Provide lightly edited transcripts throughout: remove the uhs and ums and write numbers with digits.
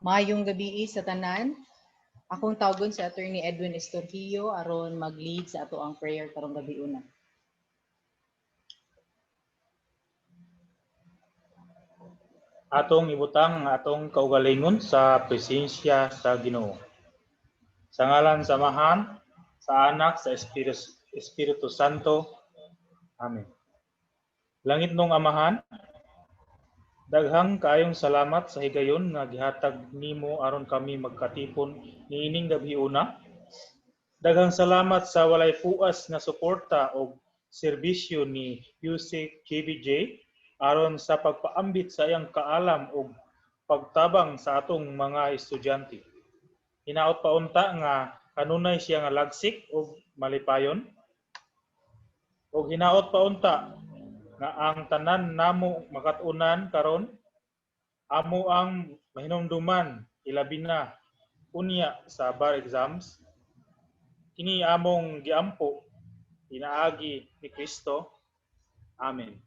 Mayong gabi sa tanan. Akong tawgon si Attorney Edwin Estorquillo aron mag-lead sa ato ang prayer karong gabi una. Atong ibutang ang atong kaugalingon sa presensya sa Ginoo. Sa ngalan sa Amahan, sa Anak, sa Espiritu Santo. Amen. Langit nung Amahan, daghang kaayong salamat sa higayon nga gihatag nimo aron kami magkatipon niining gabi una. Daghang salamat sa walay puas nga suporta o serbisyo ni USEC JBJ aron sa pagpaambit sa iyang kaalam o pagtabang sa atong mga estudyante. Hinaot pa unta nga kanunay siya nga lagsik o malipayon. O hinaot pa unta nga ang tanan namo makatunan karon amo ang mahinumduman ilabi na unya sa bar exams. Kini among giampo inaagi ni Kristo. Amen.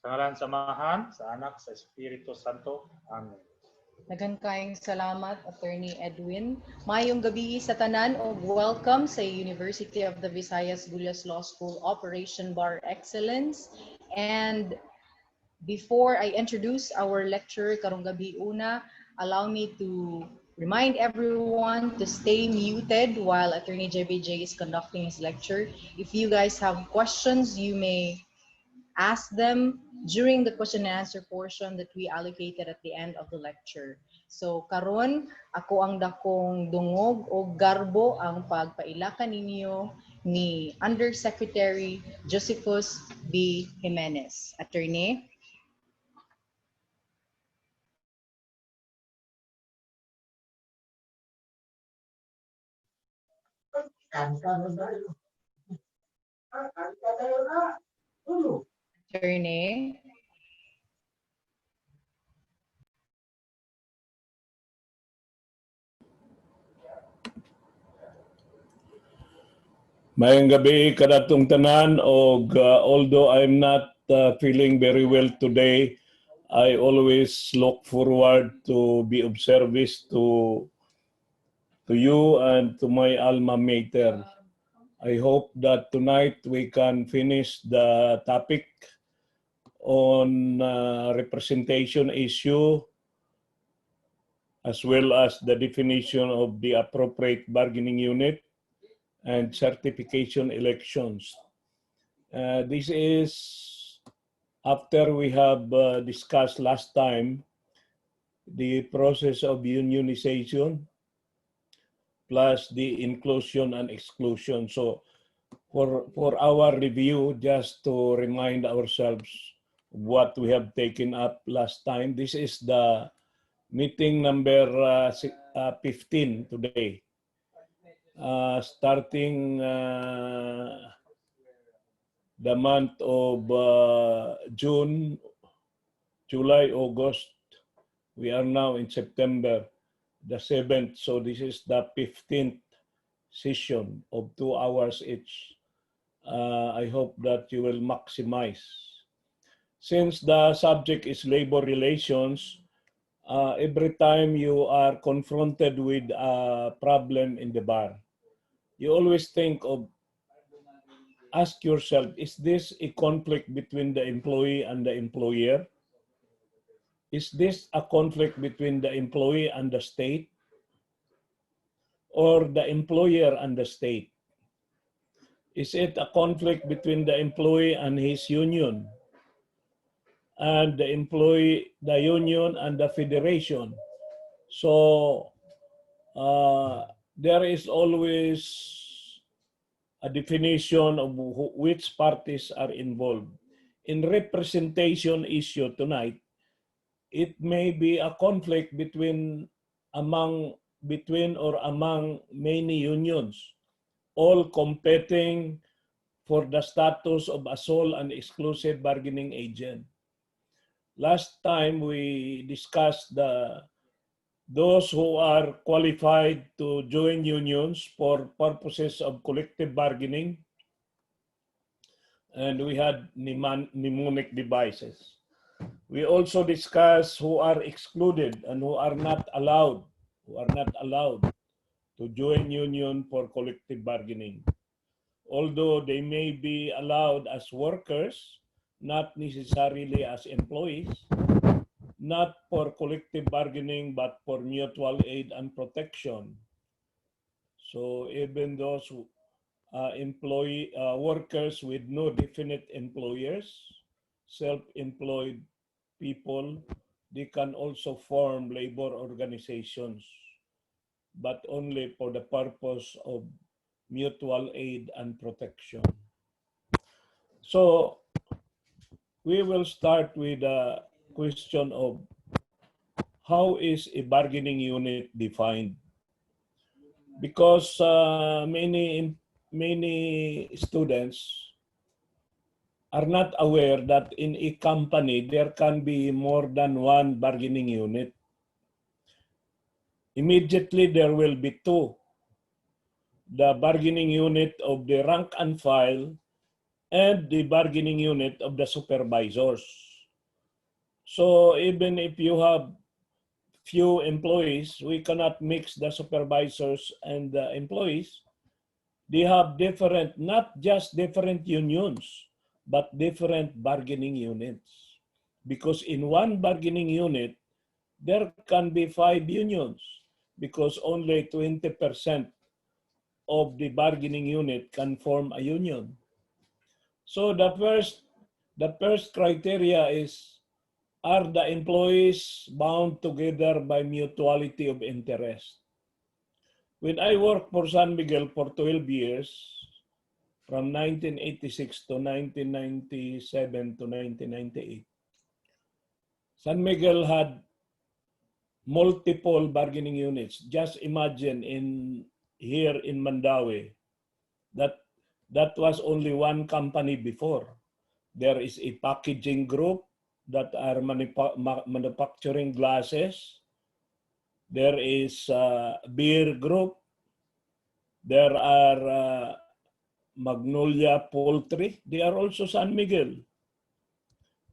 Sa ngalan sa Amahan, sa Anak, sa Espiritu Santo. Amen. Daghang kaayong salamat, Attorney Edwin. Mayong gabi sa tanan o welcome sa University of the Visayas Gulyas Law School Operation Bar Excellence. And before I introduce our lecturer karong gabi una, allow me to remind everyone to stay muted while Attorney JBJ is conducting his lecture. If you guys have questions, you may ask them during the question and answer portion that we allocated at the end of the lecture. So karon ako ang dakong dungog o garbo ang pagpailakan ninyo ni Undersecretary Josephus B. Jimenez. Attorney. Attorney. Mayang gabi kadatong tanan og although I'm not feeling very well today, I always look forward to be of service to you and to my alma mater. I hope that tonight we can finish the topic on representation issue as well as the definition of the appropriate bargaining unit and certification elections. This is after we have discussed last time the process of unionization plus the inclusion and exclusion. So for our review, just to remind ourselves what we have taken up last time, this is the meeting number 15 today. Starting the month of June, July, August, we are now in September, the 7th. So this is the 15th session of 2 hours each. I hope that you will maximize. Since the subject is labor relations, every time you are confronted with a problem in the bar, you always think of, ask yourself, is this a conflict between the employee and the employer? Is this a conflict between the employee and the state? Or the employer and the state? Is it a conflict between the employee and his union? And the employee, the union and the federation? So there is always a definition of which parties are involved. In representation issue tonight, it may be a conflict between or among many unions, all competing for the status of a sole and exclusive bargaining agent. Last time we discussed those who are qualified to join unions for purposes of collective bargaining, and we had mnemonic devices. We also discuss who are excluded and who are not allowed to join union for collective bargaining. Although they may be allowed as workers, not necessarily as employees, not for collective bargaining, but for mutual aid and protection. So even those who, workers with no definite employers, self-employed people, they can also form labor organizations, but only for the purpose of mutual aid and protection. So we will start with a question of how is a bargaining unit defined? Because many students are not aware that in a company there can be more than one bargaining unit. Immediately there will be two. The bargaining unit of the rank and file and the bargaining unit of the supervisors. So even if you have few employees, we cannot mix the supervisors and the employees. They have different, not just different unions, but different bargaining units. Because in one bargaining unit, there can be 5 unions because only 20% of the bargaining unit can form a union. So the first criteria is, are the employees bound together by mutuality of interest? When I worked for San Miguel for 12 years, from 1986 to 1997 to 1998, San Miguel had multiple bargaining units. Just imagine here in Mandaue, that was only one company before. There is a packaging group that are manufacturing glasses. There is a beer group. There are Magnolia Poultry. They are also San Miguel.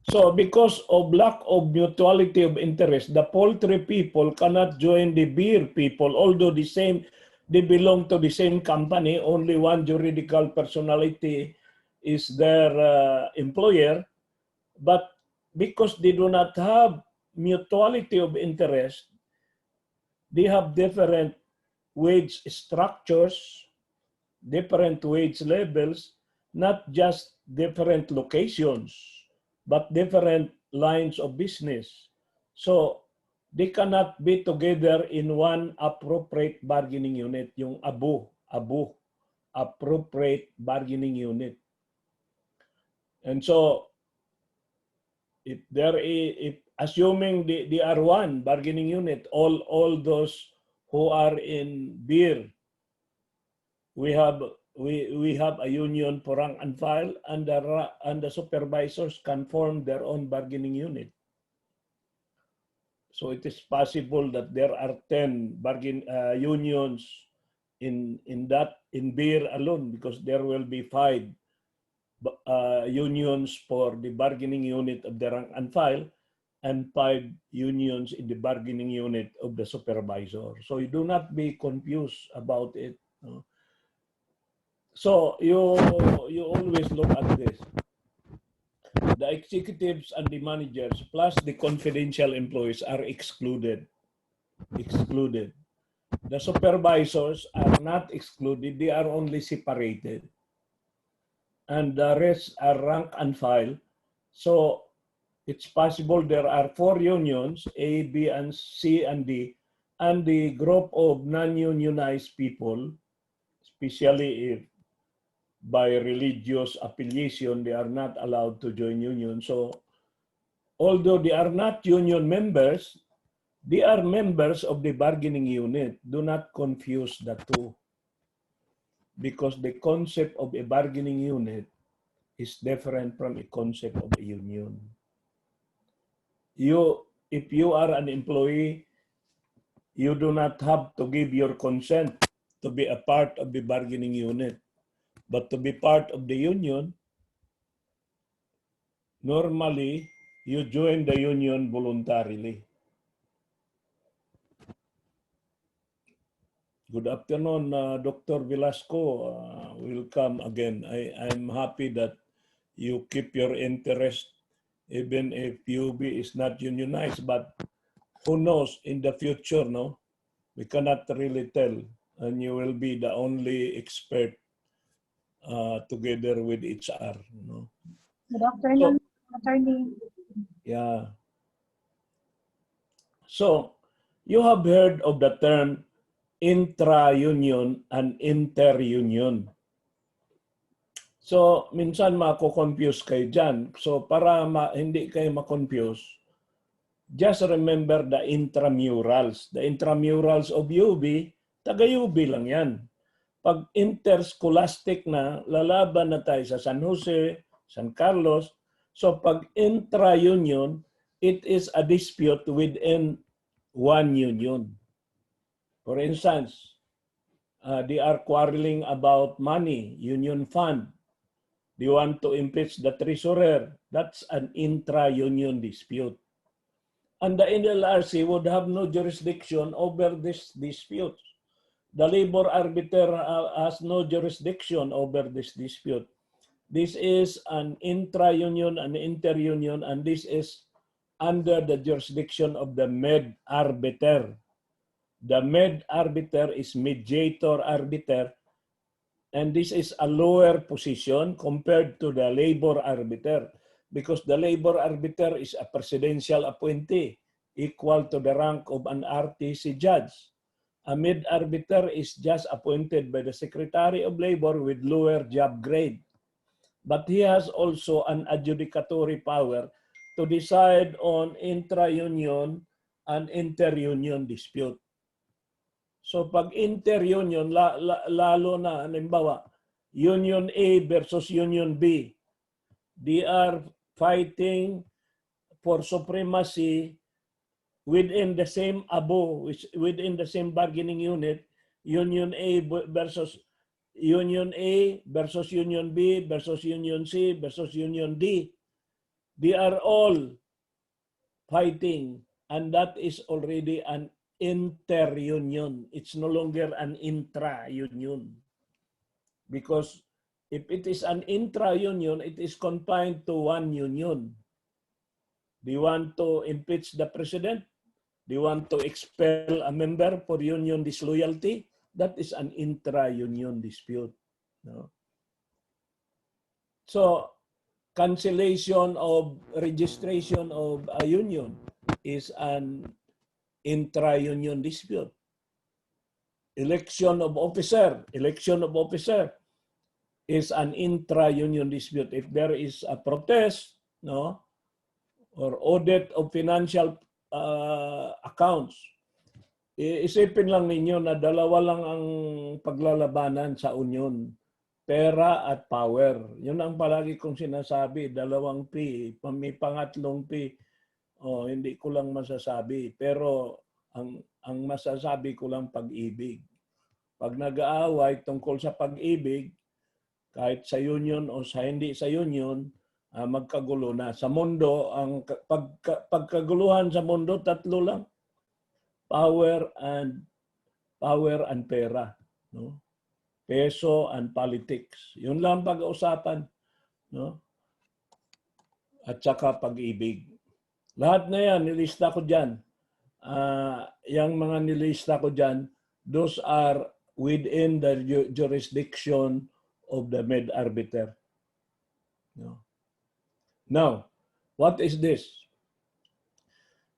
So because of lack of mutuality of interest, the poultry people cannot join the beer people, although they belong to the same company. Only one juridical personality is their employer. But because they do not have mutuality of interest, they have different wage structures, different wage levels, not just different locations, but different lines of business. So they cannot be together in one appropriate bargaining unit, yung ABU, appropriate bargaining unit. And so if assuming they are one bargaining unit, all those who are in beer, we have a union for rank and file, and the supervisors can form their own bargaining unit. So it is possible that there are 10 unions in beer alone, because there will be 5 unions for the bargaining unit of the rank and file, and 5 unions in the bargaining unit of the supervisor. So you do not be confused about it. So you always look at this. The executives and the managers plus the confidential employees are excluded. The supervisors are not excluded, they are only separated. And the rest are rank and file. So it's possible there are 4 unions, A, B, and C, and D, and the group of non-unionized people, especially if by religious affiliation, they are not allowed to join union. So although they are not union members, they are members of the bargaining unit. Do not confuse the two, because the concept of a bargaining unit is different from a concept of a union. If you are an employee, you do not have to give your consent to be a part of the bargaining unit. But to be part of the union, normally you join the union voluntarily. Good afternoon, Dr. Velasco. Welcome again. I'm happy that you keep your interest even if UB is not unionized, but who knows in the future, no? We cannot really tell, and you will be the only expert together with HR, no? Good afternoon, attorney. Yeah. So, you have heard of the term intra-union and inter-union. So, minsan mako-confuse kayo dyan. So, para hindi kayo ma-confuse, just remember the intramurals. The intramurals of UB, taga-UB lang yan. Pag interscholastic na, lalaban na tayo sa San Jose, San Carlos. So, pag intra-union, it is a dispute within one union. For instance, they are quarreling about money, union fund. They want to impeach the treasurer. That's an intra-union dispute. And the NLRC would have no jurisdiction over this dispute. The labor arbiter has no jurisdiction over this dispute. This is an intra-union and inter-union, and this is under the jurisdiction of the med-arbiter. The med-arbiter is mediator-arbiter, and this is a lower position compared to the labor arbiter because the labor arbiter is a presidential appointee equal to the rank of an RTC judge. A med-arbiter is just appointed by the Secretary of Labor with lower job grade. But he has also an adjudicatory power to decide on intra-union and inter-union dispute. So pag inter-union, lalo na, halimbawa, Union A versus Union B, they are fighting for supremacy within the same abo, within the same bargaining unit, Union A versus Union A versus Union B versus Union C versus Union D. They are all fighting, and that is already an inter-union. It's no longer an intra-union. Because if it is an intra-union, it is confined to one union. They want to impeach the president. They want to expel a member for union disloyalty. That is an intra-union dispute. No? So, cancellation of registration of a union is an intra-union dispute. Election of officer is an intra-union dispute. If there is a protest, no, or audit of financial accounts, isipin lang ninyo na dalawa lang ang paglalabanan sa union, pera at power. Yun ang palagi kong sinasabi, dalawang P, may pangatlong P. Hindi ko lang masasabi, pero ang masasabi ko lang pag-ibig. Pag nag-aaway tungkol sa pag-ibig, kahit sa union o sa hindi sa union, magkagulo na. Sa mundo, ang pagkaguluhan sa mundo, tatlo lang. Power and pera. No? Peso and politics. Yun lang pag-uusapan. No? At saka pag-ibig. Lahat na yan, nilista ko dyan. Yung mga nilista ko dyan, those are within the jurisdiction of the med-arbiter. No. Now, what is this?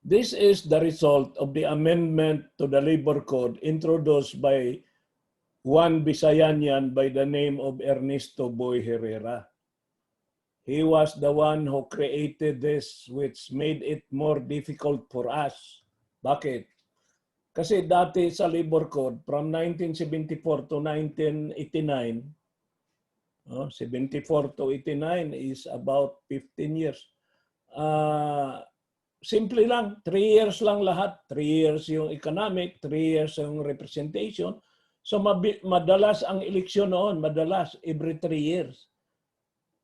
This is the result of the amendment to the Labor Code introduced by one Bisayanian by the name of Ernesto Boy Herrera. He was the one who created this, which made it more difficult for us. Bakit? Kasi dati sa Labor Code, from 1974 to 1989, 74 to 89 is about 15 years. Simple lang, 3 years lang lahat. 3 years yung economic, 3 years yung representation. So madalas ang eleksyon noon, madalas every 3 years.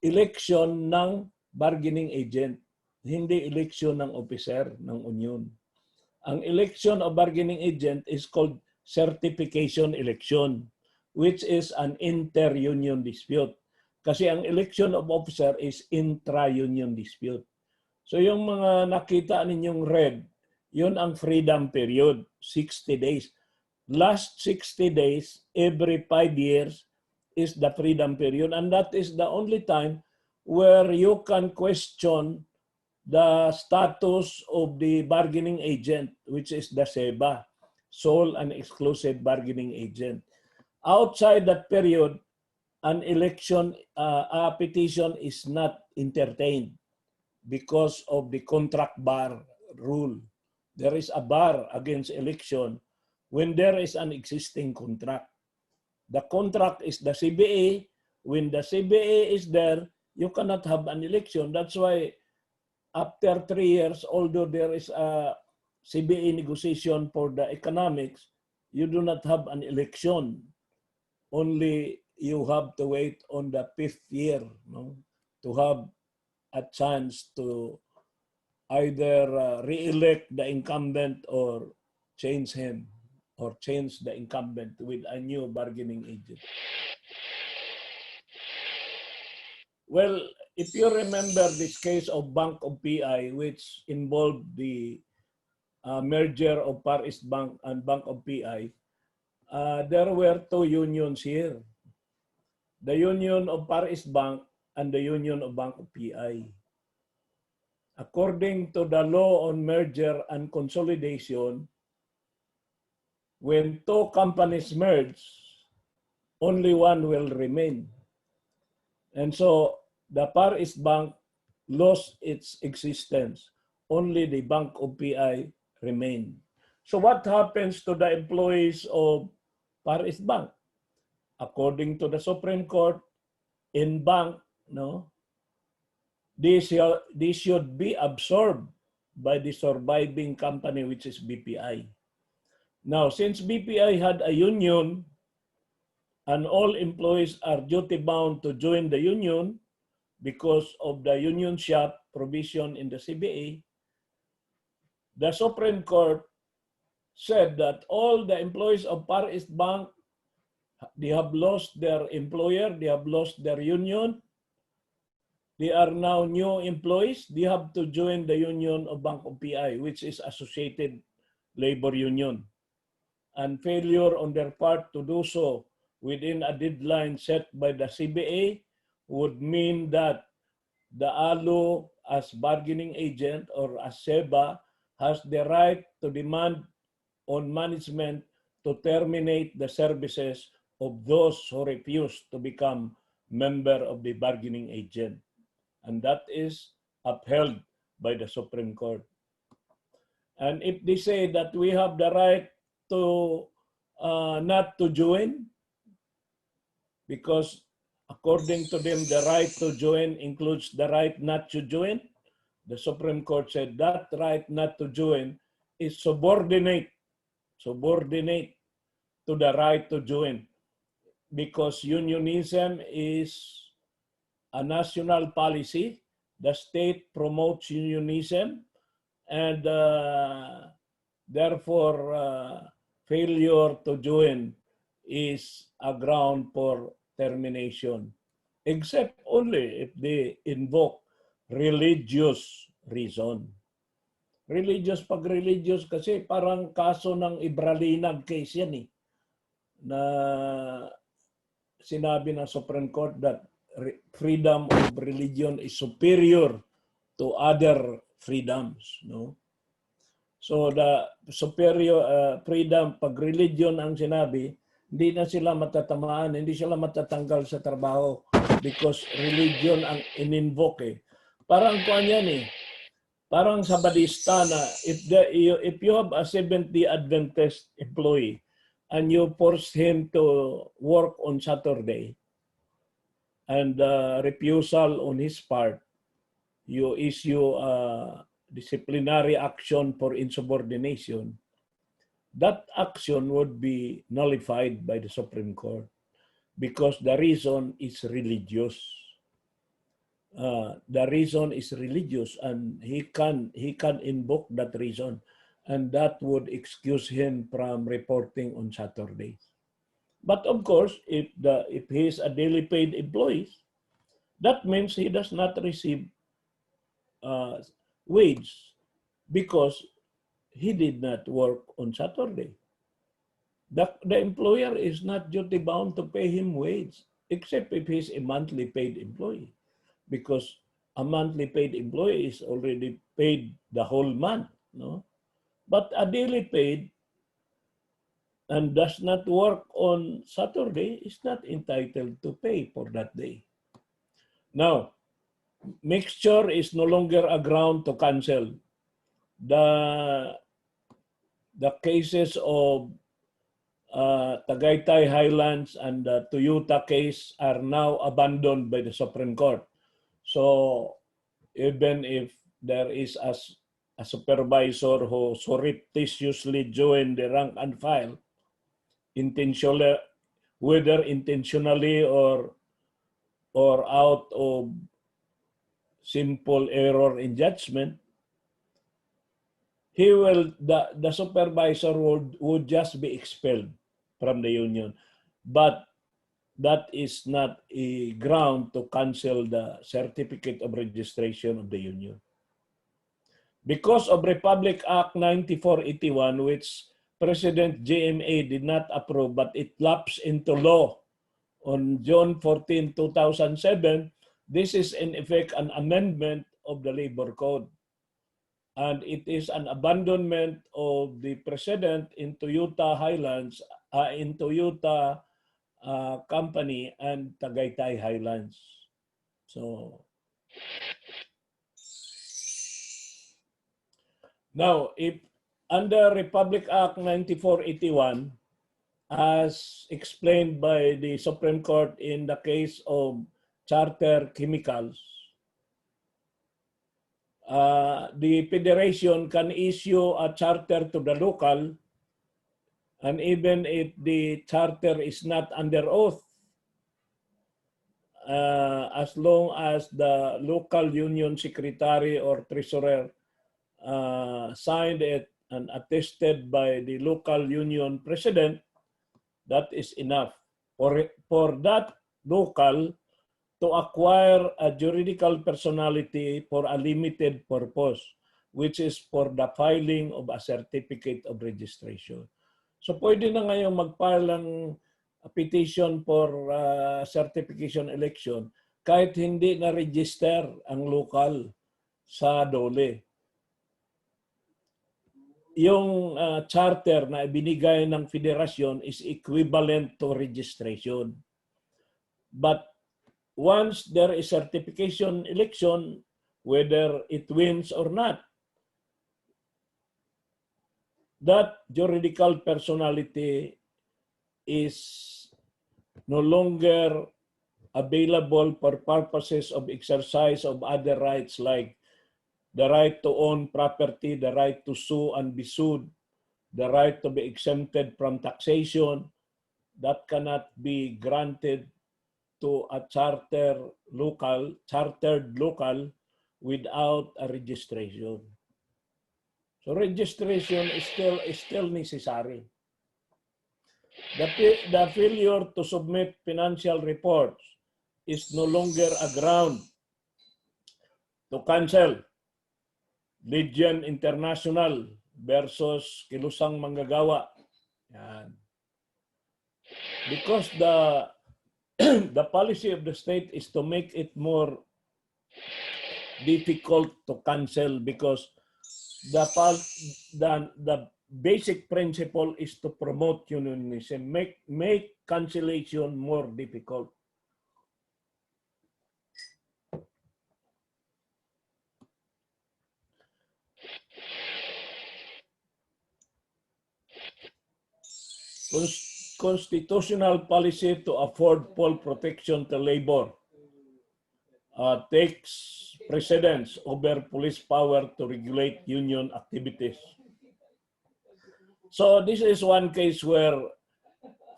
Election ng bargaining agent. hindi election ng officer ng union. Ang election of bargaining agent is called certification election, which is an inter-union dispute. Kasi ang election of officer is intra-union dispute. So yung mga nakita ninyong red, yun ang freedom period, 60 days. Last 60 days, every 5 years, is the freedom period. And that is the only time where you can question the status of the bargaining agent, which is the SEBA, sole and exclusive bargaining agent. Outside that period, an election, a petition is not entertained because of the contract bar rule. There is a bar against election when there is an existing contract. The contract is the CBA. When the CBA is there, you cannot have an election. That's why after 3 years, although there is a CBA negotiation for the economics, you do not have an election. Only you have to wait on the 5th year, no, to have a chance to either re-elect the incumbent or change him or change the incumbent with a new bargaining agent. Well, if you remember this case of Bank of PI, which involved the merger of Far East Bank and Bank of PI, there were 2 unions here. The Union of Far East Bank and the Union of Bank of PI. According to the law on merger and consolidation, when 2 companies merge, only one will remain. And so the Far East Bank lost its existence. Only the Bank of PI remained. So what happens to the employees of Far East Bank? According to the Supreme Court, in bank, no, they should be absorbed by the surviving company, which is BPI. Now, since BPI had a union, and all employees are duty-bound to join the union because of the union shop provision in the CBA, the Supreme Court said that all the employees of Far East Bank, they have lost their employer, they have lost their union, they are now new employees, they have to join the union of Bank of PI, which is Associated Labor Union. And failure on their part to do so within a deadline set by the CBA would mean that the ALO as bargaining agent or as SEBA has the right to demand on management to terminate the services of those who refuse to become member of the bargaining agent. And that is upheld by the Supreme Court. And if they say that we have the right to not to join, because according to them, the right to join includes the right not to join. The Supreme Court said that right not to join is subordinate to the right to join, because unionism is a national policy. The state promotes unionism, and therefore failure to join is a ground for termination, except only if they invoke religious reason. Pag religious kasi parang kaso ng Ibralinag case yan eh, na sinabi ng Supreme Court that freedom of religion is superior to other freedoms, no? So the superior freedom, pag religion ang sinabi, hindi na sila matatamaan, hindi sila matatanggal sa trabaho because religion ang in-invoke eh. Parang kuan yan eh. Parang sa Badista na if you have a Seventh-day Adventist employee and you force him to work on Saturday and refusal on his part, you issue a disciplinary action for insubordination, that action would be nullified by the Supreme Court because the reason is religious. the reason is religious, and he can invoke that reason, and that would excuse him from reporting on Saturdays. But of course, if he is a daily paid employee, that means he does not receive wage because he did not work on Saturday. The employer is not duty bound to pay him wage, except if he's a monthly paid employee, because a monthly paid employee is already paid the whole month, no? But a daily paid and does not work on Saturday is not entitled to pay for that day. Now, mixture is no longer a ground to cancel. The cases of Tagaytay Highlands and the Toyota case are now abandoned by the Supreme Court. So even if there is a supervisor who surreptitiously joined the rank and file, intentionally, whether intentionally or out of simple error in judgment, the supervisor would just be expelled from the union. But that is not a ground to cancel the certificate of registration of the union. Because of Republic Act 9481, which President JMA did not approve, but it lapsed into law on June 14, 2007, this is in effect an amendment of the Labor Code. And it is an abandonment of the precedent in Toyota Highlands, in Toyota Company and Tagaytay Highlands. So now, if under Republic Act 9481, as explained by the Supreme Court in the case of Charter Chemicals, the Federation can issue a charter to the local, and even if the charter is not under oath, as long as the local union secretary or treasurer signed it and attested by the local union president, that is enough for that local to acquire a juridical personality for a limited purpose, which is for the filing of a certificate of registration. So pwede na ngayon mag-file ng petition for certification election kahit hindi na-register ang local sa DOLE. Yung charter na ibinigay ng federasyon is equivalent to registration. But once there is certification election, whether it wins or not, that juridical personality is no longer available for purposes of exercise of other rights like the right to own property, the right to sue and be sued, the right to be exempted from taxation. That cannot be granted to a chartered local without a registration. So registration is still necessary. The failure to submit financial reports is no longer a ground to cancel Legion International versus Kilusang Manggagawa. Yan. Because the policy of the state is to make it more difficult to cancel, because the basic principle is to promote unionism, make cancellation more difficult. Constitutional policy to afford full protection to labor takes precedence over police power to regulate union activities. So this is one case where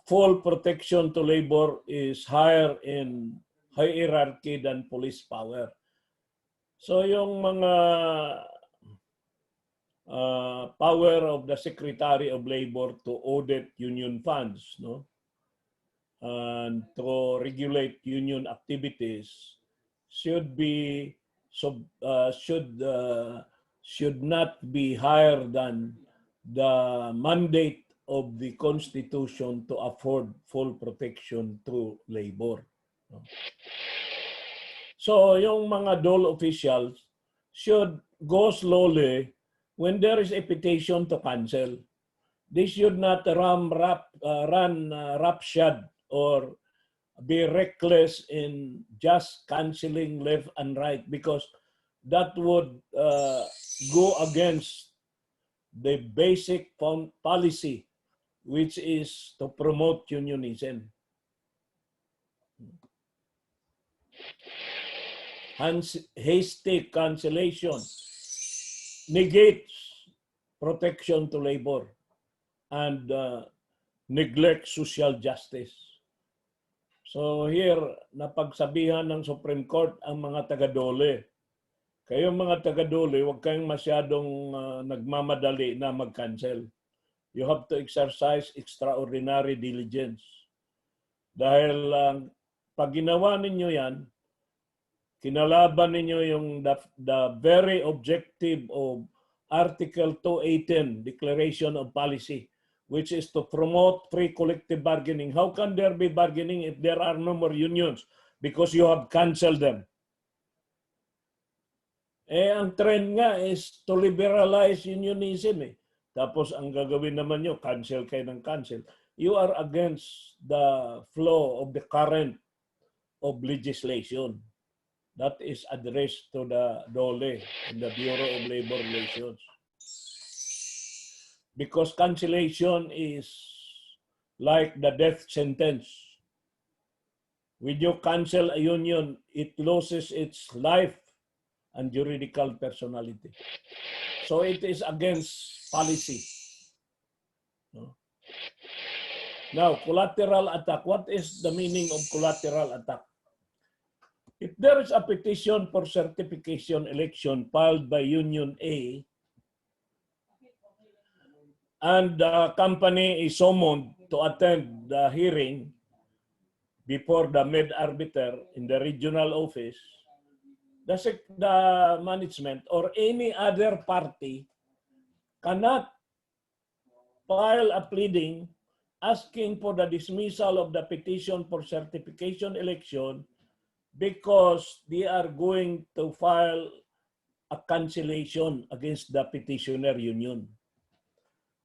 full protection to labor is higher in hierarchy than police power. So yung mga power of the Secretary of Labor to audit union funds, no, and to regulate union activities should be should not be higher than the mandate of the Constitution to afford full protection through labor. So yung mga dole officials should go slowly when there is a petition to cancel. They should not run roughshod or be reckless in just canceling left and right, because that would go against the basic policy, which is to promote unionism. Hasty cancellation negates protection to labor and neglect social justice. So here, napagsabihan ng Supreme Court ang mga taga-dole. Kayong mga taga-dole, huwag kayong masyadong nagmamadali na mag-cancel. You have to exercise extraordinary diligence. Dahil pag ginawa ninyo yan, kinalaban ninyo yung the very objective of Article 218, Declaration of Policy, which is to promote free collective bargaining. How can there be bargaining if there are no more unions? Because you have canceled them. Ang trend nga is to liberalize unionism. Tapos ang gagawin naman nyo, cancel kayo ng cancel. You are against the flow of the current of legislation that is addressed to the DOLE and the Bureau of Labor Relations. Because cancellation is like the death sentence. When you cancel a union, it loses its life and juridical personality. So it is against policy. Now, collateral attack. What is the meaning of collateral attack? If there is a petition for certification election filed by Union A, and the company is summoned to attend the hearing before the mid-arbiter in the regional office, the management or any other party cannot file a pleading asking for the dismissal of the petition for certification election because they are going to file a cancellation against the petitioner union.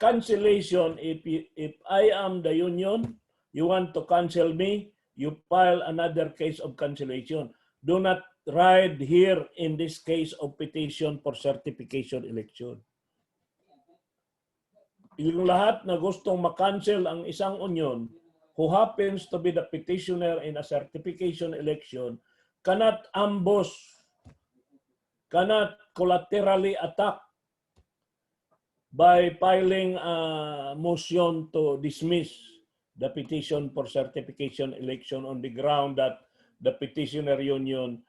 Cancellation, if I am the union, you want to cancel me, you file another case of cancellation. Do not ride here in this case of petition for certification election. Yung lahat na gustong makancel ang isang union who happens to be the petitioner in a certification election cannot ambush, cannot collaterally attack by filing a motion to dismiss the petition for certification election on the ground that the petitioner union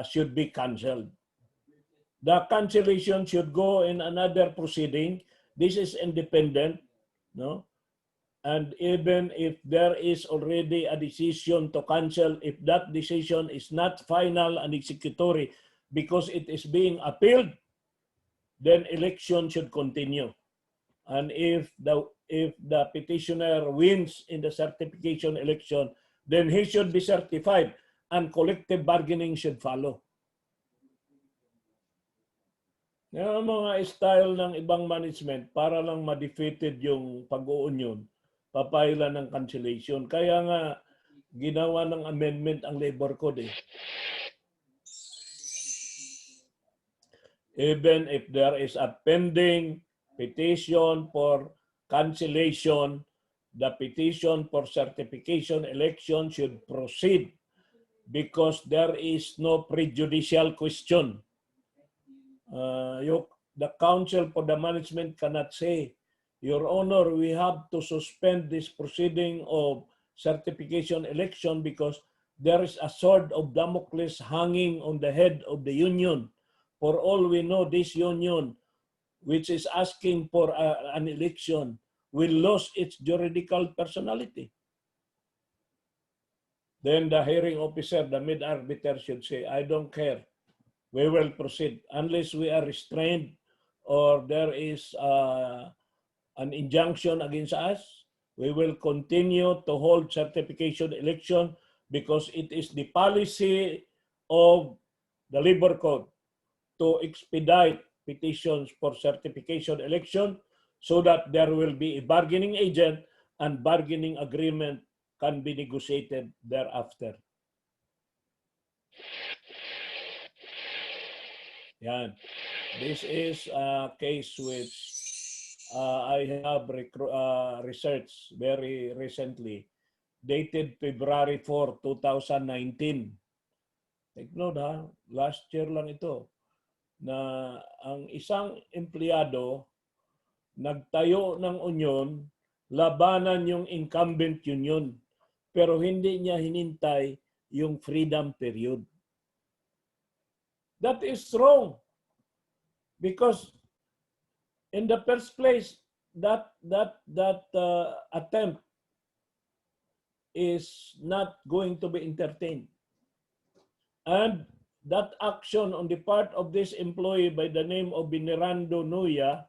should be cancelled. The cancellation should go in another proceeding. This is independent, no? And even if there is already a decision to cancel, if that decision is not final and executory because it is being appealed, then election should continue. And if the petitioner wins in the certification election, then he should be certified and collective bargaining should follow. Yung mga style ng ibang management para lang ma-defeated yung pag-uunion, papailan ng cancellation. Kaya nga ginawa ng amendment ang labor code eh. Even if there is a pending petition for cancellation, the petition for certification election should proceed because there is no prejudicial question. The council for the management cannot say, Your Honor, we have to suspend this proceeding of certification election because there is a sword of Damocles hanging on the head of the union. For all we know, this union, which is asking for an election, will lose its juridical personality. Then the hearing officer, the mid-arbiter, should say, I don't care. We will proceed unless we are restrained or there is an injunction against us. We will continue to hold certification election because it is the policy of the Labor Code to expedite petitions for certification election so that there will be a bargaining agent and bargaining agreement can be negotiated thereafter. Yan. This is a case which I have researched very recently, dated February 4, 2019. Take note ha, last year lang ito, na ang isang empleyado nagtayo ng union, labanan yung incumbent union, pero hindi niya hinintay yung freedom period. That is wrong because in the first place, that attempt is not going to be entertained. And that action on the part of this employee by the name of Venerando Nuya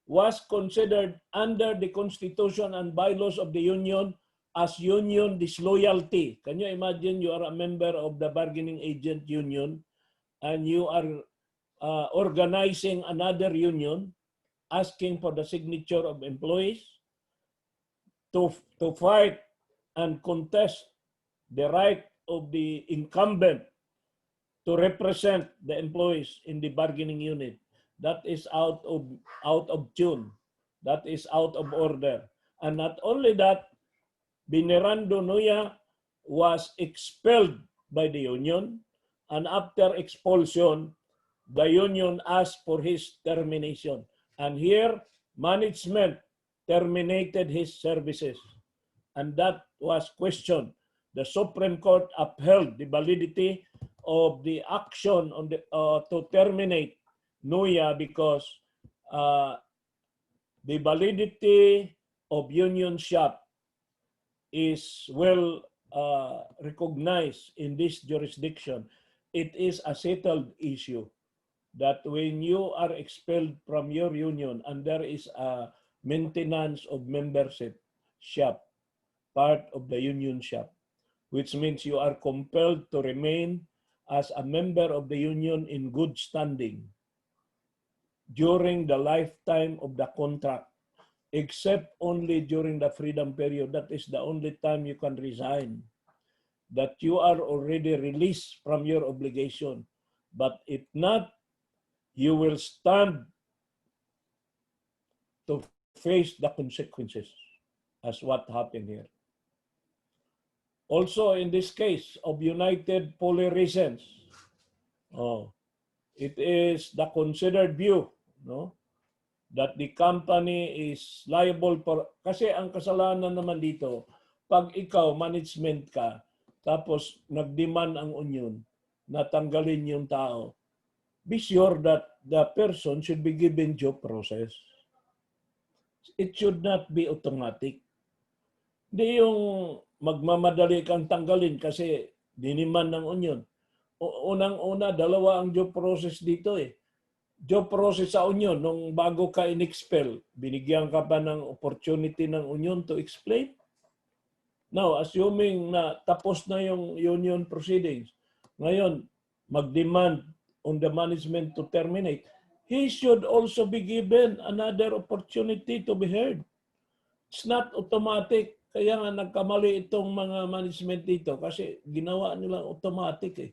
was considered under the Constitution and bylaws of the union as union disloyalty. Can you imagine you are a member of the bargaining agent union and you are organizing another union asking for the signature of employees to fight and contest the right of the incumbent to represent the employees in the bargaining unit. That is out of tune. That is out of order. And not only that, Venerando Nuya was expelled by the union, and after expulsion, the union asked for his termination. And here, management terminated his services. And that was questioned. The Supreme Court upheld the validity of the action on the, to terminate Nuya because the validity of union shop is well recognized in this jurisdiction. It is a settled issue that when you are expelled from your union and there is a maintenance of membership shop, part of the union shop, which means you are compelled to remain as a member of the union in good standing during the lifetime of the contract, except only during the freedom period. That is the only time you can resign, that you are already released from your obligation. But if not, you will stand to face the consequences, as what happened here. Also in this case of United Polyresins, it is the considered view, no, that the company is liable for, kasi ang kasalanan naman dito, pag ikaw management ka, tapos nagdemand ang union na tanggalin yung tao, be sure that the person should be given due process. It should not be automatic. Hindi yung magmamadali kang tanggalin kasi diniman ng union. Unang-una, dalawa ang due process dito eh. Due process sa union, nung bago ka in-expel, binigyan ka pa ng opportunity ng union to explain? Now, assuming na tapos na yung union proceedings, ngayon, mag-demand on the management to terminate, he should also be given another opportunity to be heard. It's not automatic. Kaya nga nagkamali itong mga management dito kasi ginawa nilang automatic eh.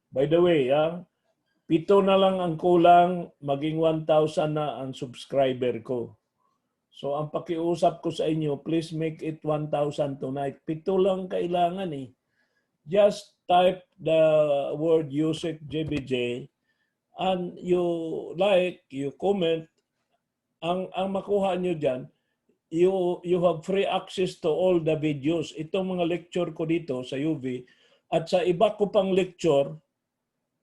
By the way, 7 na lang ang kulang, maging 1,000 na ang subscriber ko. So ang pakiusap ko sa inyo, please make it 1,000 tonight. 7 lang kailangan eh. Just type the word USEC JBJ and you like, you comment. Ang makuha nyo dyan, you have free access to all the videos. Itong mga lecture ko dito sa UV at sa iba ko pang lecture,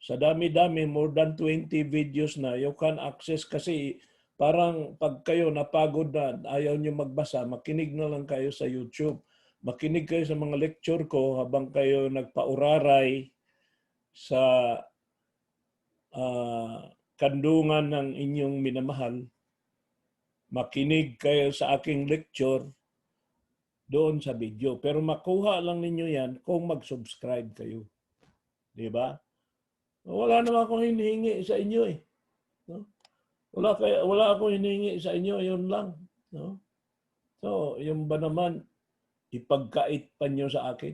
sa dami-dami, more than 20 videos na, you can access kasi parang pag kayo napagod na, ayaw nyo magbasa, makinig na lang kayo sa YouTube. Makinig kayo sa mga lecture ko habang kayo nagpauraray sa kandungan ng inyong minamahal. Makinig kayo sa aking lecture doon sa video. Pero makuha lang ninyo yan kung mag-subscribe kayo. Di ba? Wala naman akong hinihingi sa inyo eh. No? Wala akong hinihingi sa inyo, yun lang. No? So, yung ba naman, ipagkait pa nyo sa akin?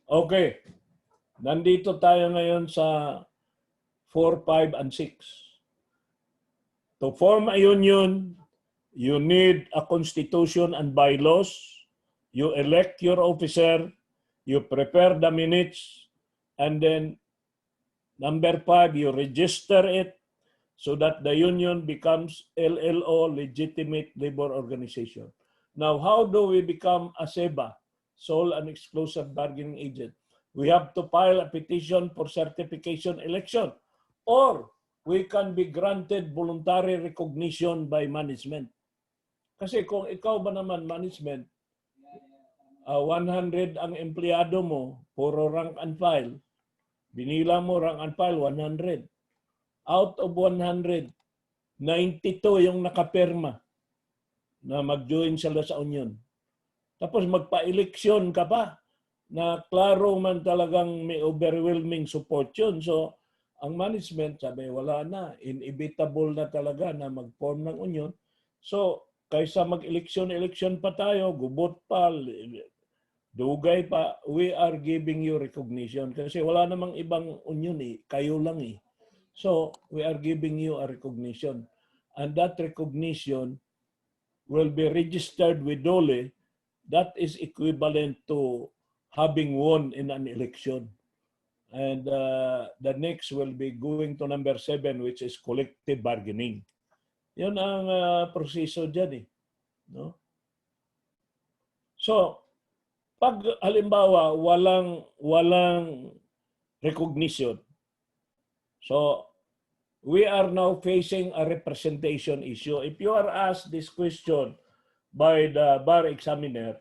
Okay. Nandito tayo ngayon sa 4, 5, and 6. To form a union, you need a constitution and bylaws. You elect your officer. You prepare the minutes. And then, number 5, you register it so that the union becomes LLO, legitimate labor organization. Now, how do we become a SEBA, sole and exclusive bargaining agent? We have to file a petition for certification election, or we can be granted voluntary recognition by management. Kasi kung ikaw ba naman management, 100 ang empleyado mo, puro rank and file, binila mo rank and file 100. Out of 100, 92 yung nakapirma na mag-join sila sa union. Tapos magpa-eleksyon ka pa na klaro man talagang may overwhelming support yun. So, ang management sabi, wala na. Inevitable na talaga na mag-form ng union. So, kaysa mag-eleksyon pa tayo, gubot pa, dugay pa, we are giving you recognition. Kasi wala namang ibang union eh. Kayo lang eh. So, we are giving you a recognition. And that recognition will be registered with DOLE. That is equivalent to having won in an election. And the next will be going to number 7, which is collective bargaining. Yun ang proseso dyan eh. No? So, pag halimbawa walang recognition, so we are now facing a representation issue. If you are asked this question by the bar examiner,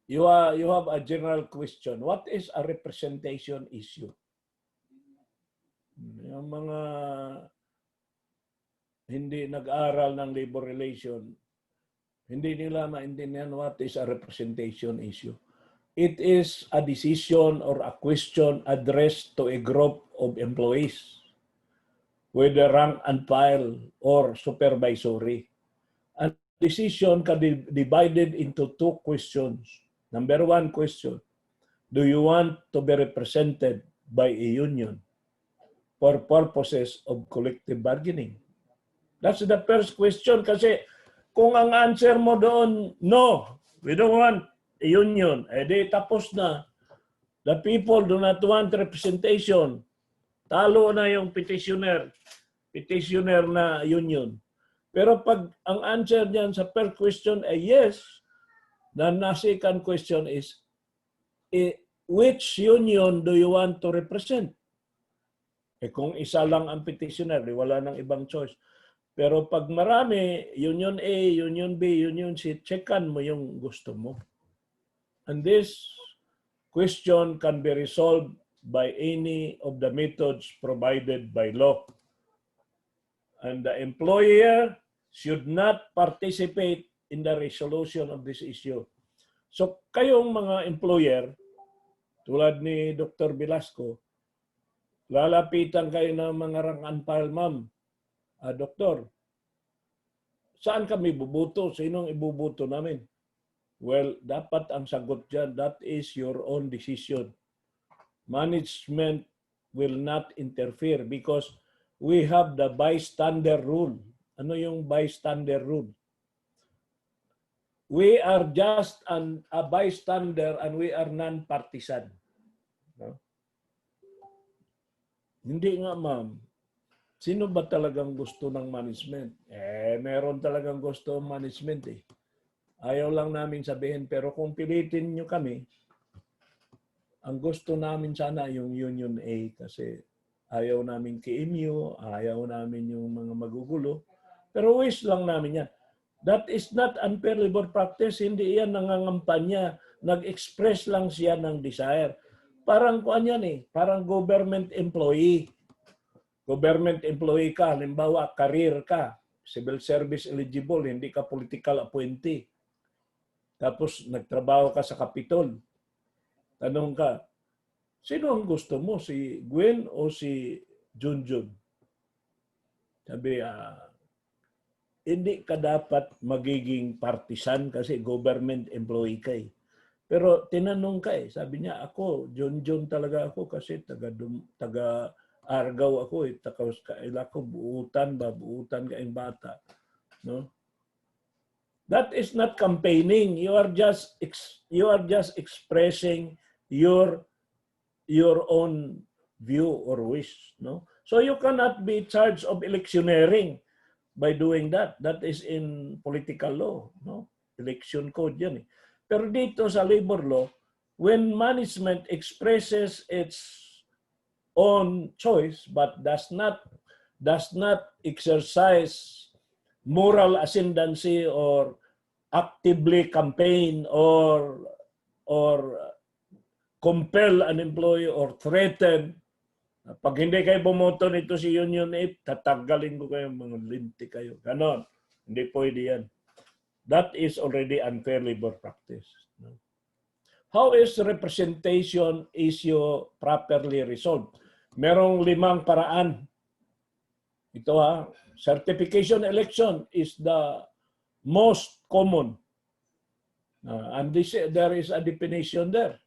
you have a general question. What is a representation issue? Yung mga hindi nag-aral ng labor relation, hindi nila maintindihan what is a representation issue. It is a decision or a question addressed to a group of employees, whether rank and file or supervisory. And decision can be divided into 2 questions. Number 1 question, do you want to be represented by a union for purposes of collective bargaining? That's the first question kasi kung ang answer mo doon, no, we don't want a union, di tapos na. The people do not want representation. Talo na yung petitioner na union. Pero pag ang answer niyan sa first question ay yes, then the second question is, which union do you want to represent? Kung isa lang ang petitioner, wala nang ibang choice. Pero pag marami, Union A, Union B, Union C, checkan mo yung gusto mo. And this question can be resolved by any of the methods provided by law. And the employer should not participate in the resolution of this issue. So kayong mga employer, tulad ni Dr. Velasco, lalapitan kayo ng mga rank and file, ma'am. Doktor, saan kami bubuto? Sinong ibubuto namin? Well, dapat ang sagot dyan, that is your own decision. Management will not interfere because we have the bystander rule. Ano yung bystander rule? We are just a bystander and we are non-partisan. No? Hindi nga, ma'am. Sino ba talagang gusto ng management? Meron talagang gusto ng management eh. Ayaw lang namin sabihin, pero kung pilitin nyo kami, ang gusto namin sana yung Union A kasi ayaw namin KMU, ayaw namin yung mga magugulo. Pero wish lang namin yan. That is not unfair labor practice. Hindi yan nangangampanya. Nag-express lang siya ng desire. Parang kuan yan eh. Parang government employee. Government employee ka, halimbawa, career ka, civil service eligible, hindi ka political appointee. Tapos nagtrabaho ka sa Capitol. Tanong ka, sino ang gusto mo? Si Gwen o si Junjun? Sabi, hindi ka dapat magiging partisan kasi government employee ka eh. Pero tinanong ka eh. Sabi niya, ako, Junjun talaga ako kasi taga Argaw ako eh. Kaila ko, buutan ka yung bata. No? That is not campaigning. You are just expressing your own view or wish. No? So you cannot be charged of electioneering by doing that. That is in political law. No? Election code yan eh. Pero dito sa labor law, when management expresses its own choice but does not exercise moral ascendancy or actively campaign or compel an employee or threaten, pag hindi kayo bumoto nito si Union 8, tatagalin ko kayo, mga linti kayo. Ganon. Hindi pwede yan. That is already unfair labor practice. How is representation issue properly resolved? Merong 5 paraan. Ito certification election is the most common. And there is a definition there.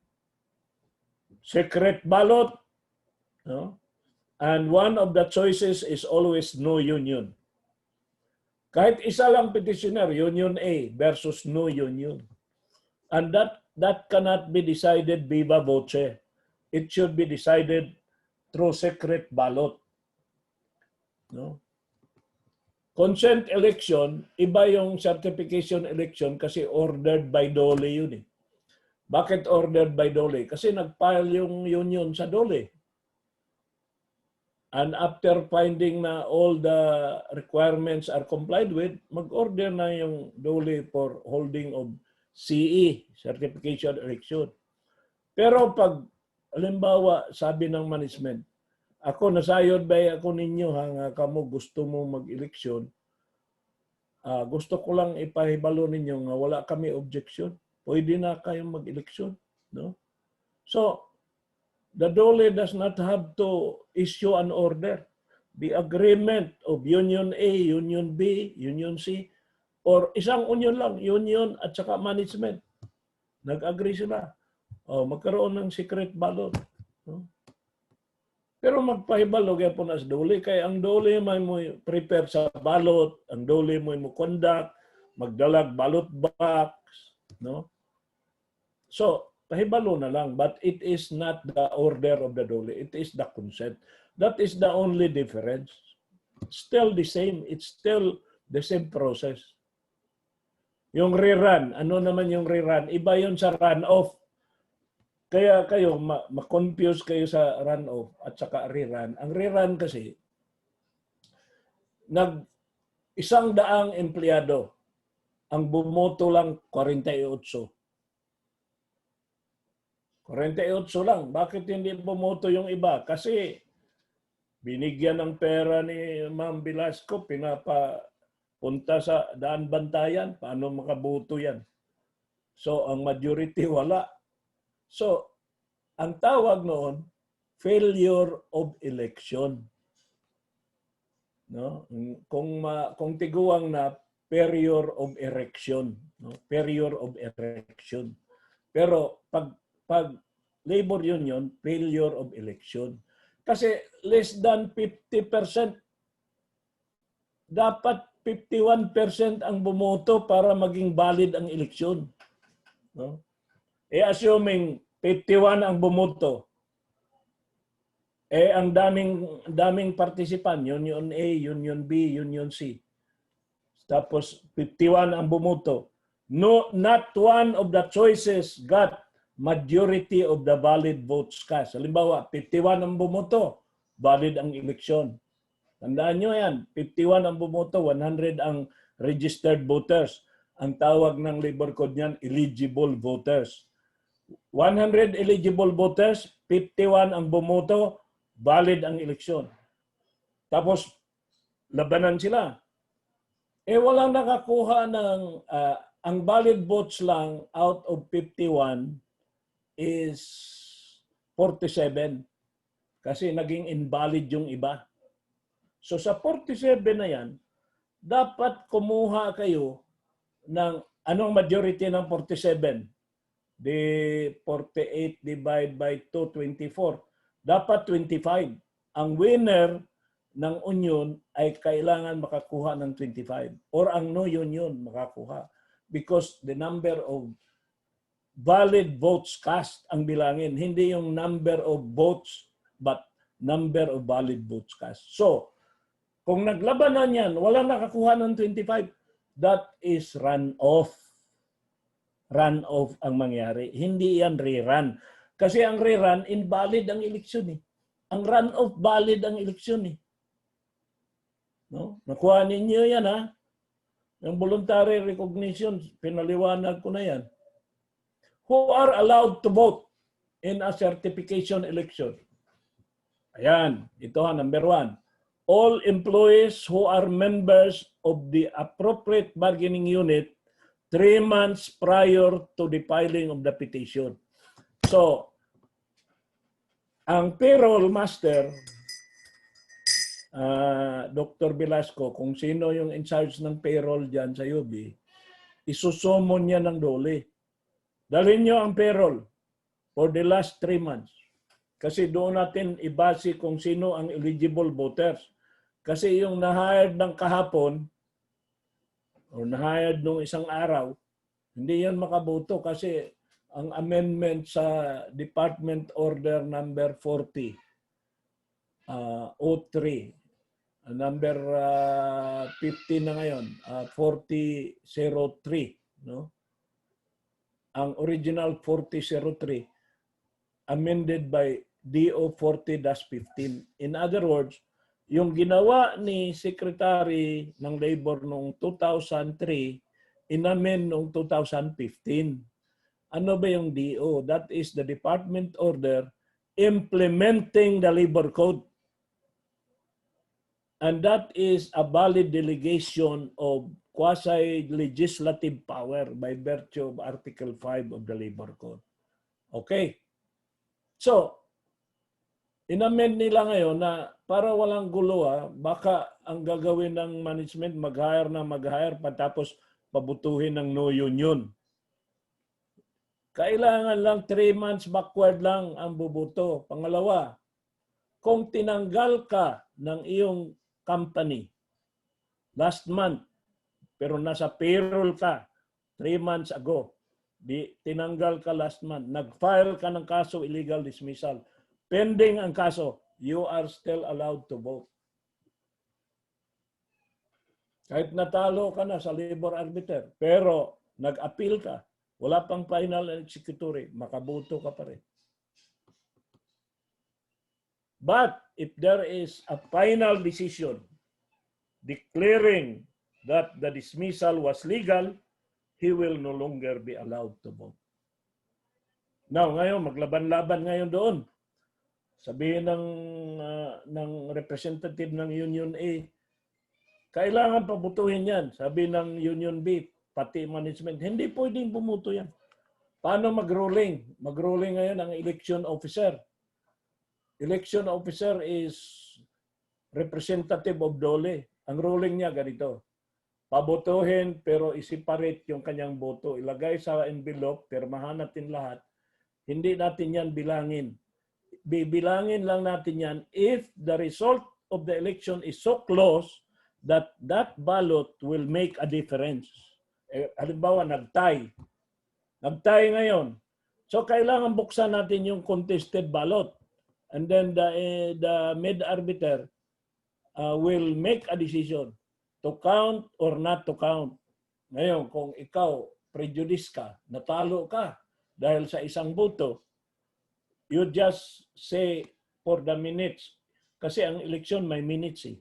Secret ballot. No? And one of the choices is always no union. Kahit isa lang petitioner, Union A versus no union. And that cannot be decided viva voce. It should be decided through secret ballot. No? Consent election, iba yung certification election kasi ordered by DOLE yun eh. Bakit ordered by DOLE? Kasi nag-file yung union sa DOLE. And after finding na all the requirements are complied with, mag-order na yung DOLE for holding of CE, certification election. Pero pag, halimbawa, sabi ng management, ako, nasayod ba ako ninyo nga kamo gusto mo mag-eleksyon? Gusto ko lang ipahibalo ninyo nga wala kami objection. Pwede na kayong mag-eleksyon. No? So, the DOLE does not have to issue an order. The agreement of Union A, Union B, Union C, or isang union lang, union at saka management. Nag-agree sila. Magkaroon ng secret ballot. No? Pero magpahibalo kaya po na sa DOLE. Kaya ang DOLE may mo prepare sa ballot, ang DOLE mo conduct, magdalag ballot box. No? So, pahibalo na lang. But it is not the order of the DOLE. It is the consent. That is the only difference. Still the same. It's still the same process. Yung rerun, ano naman yung rerun? Iba yun sa run-off. Kaya kayo, ma-confuse kayo sa run-off at saka rerun. Ang rerun kasi, 100 empleyado, ang bumoto lang 48. 48 lang. Bakit hindi bumoto yung iba? Kasi binigyan ng pera ni Ma'am Velasco, pinapapunta sa daan bantayan. Paano makaboto yan? So, ang majority wala. So, ang tawag noon, failure of election. No? Kung tiguang na, failure of erection. No? Failure of erection. Pero pag labor union, failure of election. Kasi less than 50%, dapat 51% ang bumoto para maging valid ang eleksyon. No? Assuming 51 ang bumoto, Eh, ang daming participant, Union A, Union B, Union C. Tapos 51 ang bumoto. No, not one of the choices got majority of the valid votes cast. Halimbawa, 51 ang bumoto, valid ang eleksyon. Tandaan nyo yan, 51 ang bumoto, 100 ang registered voters. Ang tawag ng labor code niyan, eligible voters. 100 eligible voters, 51 ang bumoto, valid ang eleksyon. Tapos, labanan sila. Eh, walang nakakuha ng, ang valid votes lang out of 51 is 47. Kasi naging invalid yung iba. So sa 47 na yan, dapat kumuha kayo ng anong majority ng 47? The 48 divided by 2, 24. Dapat 25. Ang winner ng union ay kailangan makakuha ng 25. Or ang no union makakuha. Because the number of valid votes cast ang bilangin. Hindi yung number of votes, but number of valid votes cast. So, kung naglabanan yan, walang nakakuha ng 25, that is run-off. Run-off ang mangyari. Hindi yan rerun. Kasi ang rerun, invalid ang eleksyon eh. Ang run-off, valid ang eleksyon eh. No? Nakuha ninyo yan ha. Yung voluntary recognition, pinaliwanag ko na yan. Who are allowed to vote in a certification election? Ayan, ito ha, number 1. All employees who are members of the appropriate bargaining unit 3 months prior to the filing of the petition. So, ang payroll master, Dr. Velasco, kung sino yung in charge ng payroll dyan sa UB, isusumon niya ng dole. Dalhin niyo ang payroll for the last 3 months. Kasi doon natin ibase kung sino ang eligible voters. Kasi yung na-hired ng kahapon o na-hired nung isang araw, hindi yan makaboto kasi ang amendment sa Department Order number 40 03 number 15 na ngayon, 4003, no? Ang original 4003 amended by DO 40-15. In other words, yung ginawa ni Secretary ng Labor noong 2003, inamen noong 2015. Ano ba yung DO? That is the Department Order implementing the Labor Code. And that is a valid delegation of quasi-legislative power by virtue of Article 5 of the Labor Code. Okay. So, inamend nila ngayon na para walang gulo, baka ang gagawin ng management mag-hire patapos pabutuhin ng no union. Kailangan lang 3 months backward lang ang bubuto. Pangalawa, kung tinanggal ka ng iyong company last month, pero nasa payroll ka 3 months ago, tinanggal ka last month, nag-file ka ng kaso illegal dismissal, pending ang kaso, you are still allowed to vote. Kahit natalo ka na sa labor arbiter, pero nag-appeal ka, wala pang final and executory, makaboto ka pa rin. But if there is a final decision declaring that the dismissal was legal, he will no longer be allowed to vote. Now, ngayon, maglaban-laban ngayon doon. Sabihin ng representative ng Union A, kailangan pabutuhin yan. Sabi ng Union B, pati management, hindi pwedeng bumuto yan. Paano mag-ruling? Mag-ruling ngayon ang election officer. Election officer is representative of DOLE. Ang ruling niya ganito. Pabotohin pero i-separate yung kanyang boto. Ilagay sa envelope, pirmahan natin lahat. Hindi natin yan bilangin. Bibilangin lang natin yan if the result of the election is so close that that ballot will make a difference. Halimbawa, nag-tie. Nag-tie ngayon. So, kailangan buksan natin yung contested ballot. And then the mid-arbiter will make a decision to count or not to count. Ngayon, kung ikaw prejudice ka, natalo ka dahil sa isang boto, you just say for the minutes. Kasi ang eleksyon may minutes eh.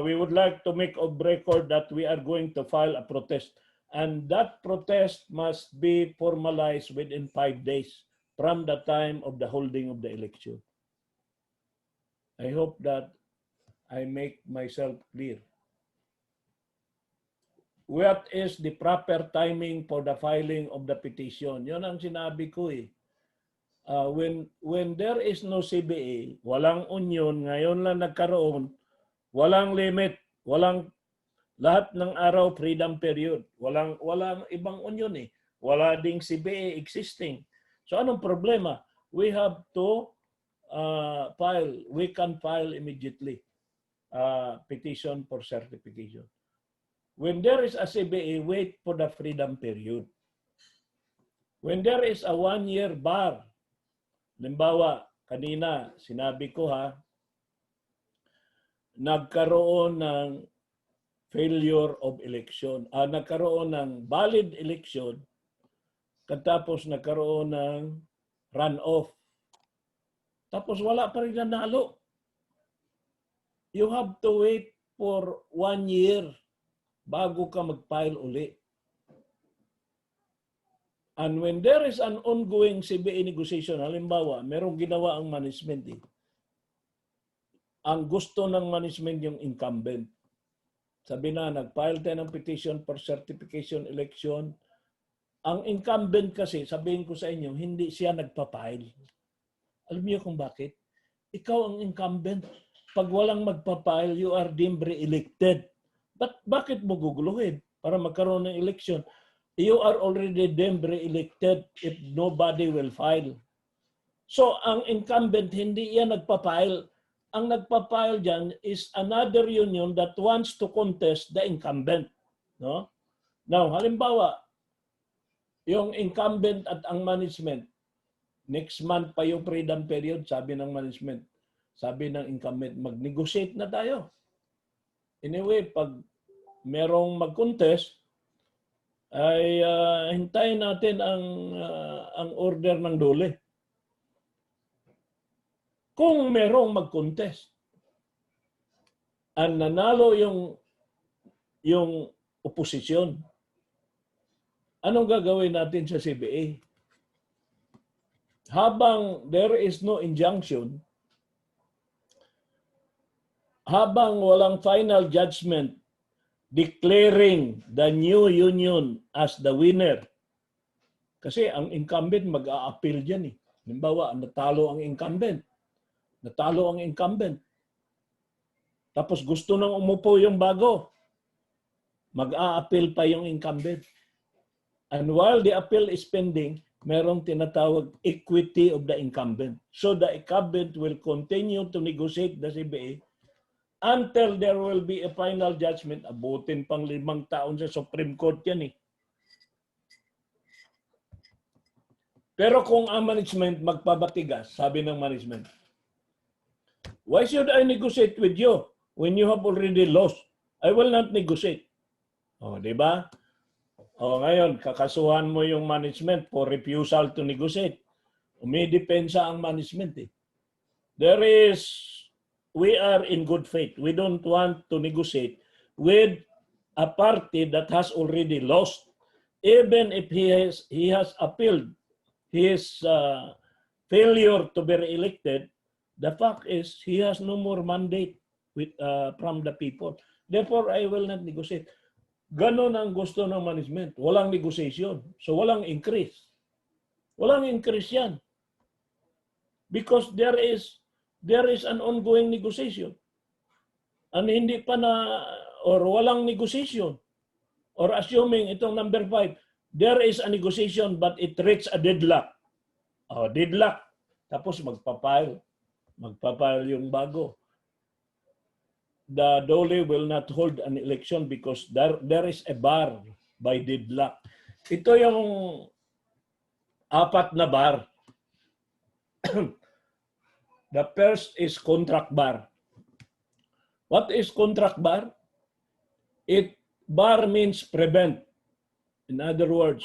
We would like to make of record that we are going to file a protest. And that protest must be formalized within 5 days from the time of the holding of the election. I hope that I make myself clear. What is the proper timing for the filing of the petition? Yun ang sinabi ko eh. When there is no CBA, walang union, ngayon lang nagkaroon, walang limit, walang lahat ng araw freedom period. Walang ibang union eh. Wala ding CBA existing. So anong problema? We have to file. We can file immediately petition for certification. When there is a CBA, wait for the freedom period. When there is a 1-year bar, limbawa, kanina sinabi ko nagkaroon ng failure of election. Nagkaroon ng valid election, katapos nagkaroon ng runoff. Tapos wala pa rin nanalo. You have to wait for 1 year bago ka mag-file uli. And when there is an ongoing CBA negotiation, halimbawa, merong ginawa ang management eh. Ang gusto ng management yung incumbent. Sabi na, nag-file tayo ng petition for certification election. Ang incumbent kasi, sabihin ko sa inyo, hindi siya nagpa-file. Alam niyo kung bakit? Ikaw ang incumbent. Pag walang magpa-file, you are deemed re-elected. Bakit mo guguluhin para magkaroon ng election? You are already deemed re-elected if nobody will file. So, ang incumbent, hindi yan nagpa-file. Ang nagpa-file dyan is another union that wants to contest the incumbent. No? Now, halimbawa, yung incumbent at ang management, next month pa yung freedom period, sabi ng management, sabi ng incumbent, mag-negotiate na tayo. Anyway, pag merong mag-contest, ay hintayin natin ang order ng dole. Kung merong mag-contest, ang nanalo yung oposisyon, anong gagawin natin sa CBA? Habang there is no injunction, habang walang final judgment declaring the new union as the winner. Kasi ang incumbent mag-a-appeal dyan eh. Halimbawa, natalo ang incumbent. Tapos gusto nang umupo yung bago. Mag-a-appeal pa yung incumbent. And while the appeal is pending, merong tinatawag equity of the incumbent. So the incumbent will continue to negotiate the CBA until there will be a final judgment. Abutin pang 5 taon sa Supreme Court yan eh. Pero kung ang management magpabatigas, sabi ng management, why should I negotiate with you when you have already lost? I will not negotiate. O, di ba? O, ngayon, kakasuhan mo yung management for refusal to negotiate. Umidepensa ang management eh. We are in good faith. We don't want to negotiate with a party that has already lost. Even if he has appealed his failure to be re-elected, the fact is he has no more mandate from the people. Therefore, I will not negotiate. Ganon ang gusto ng management. Walang negotiation. So walang increase. Walang increase yan. Because there is an ongoing negotiation. And hindi pa or walang negotiation. Or assuming itong number 5, there is a negotiation but it reached a deadlock. Deadlock. Tapos magpapile yung bago. The DOLE will not hold an election because there is a bar by deadlock. Ito yung 4 na bar. The first is contract bar. What is contract bar? Bar means prevent. In other words,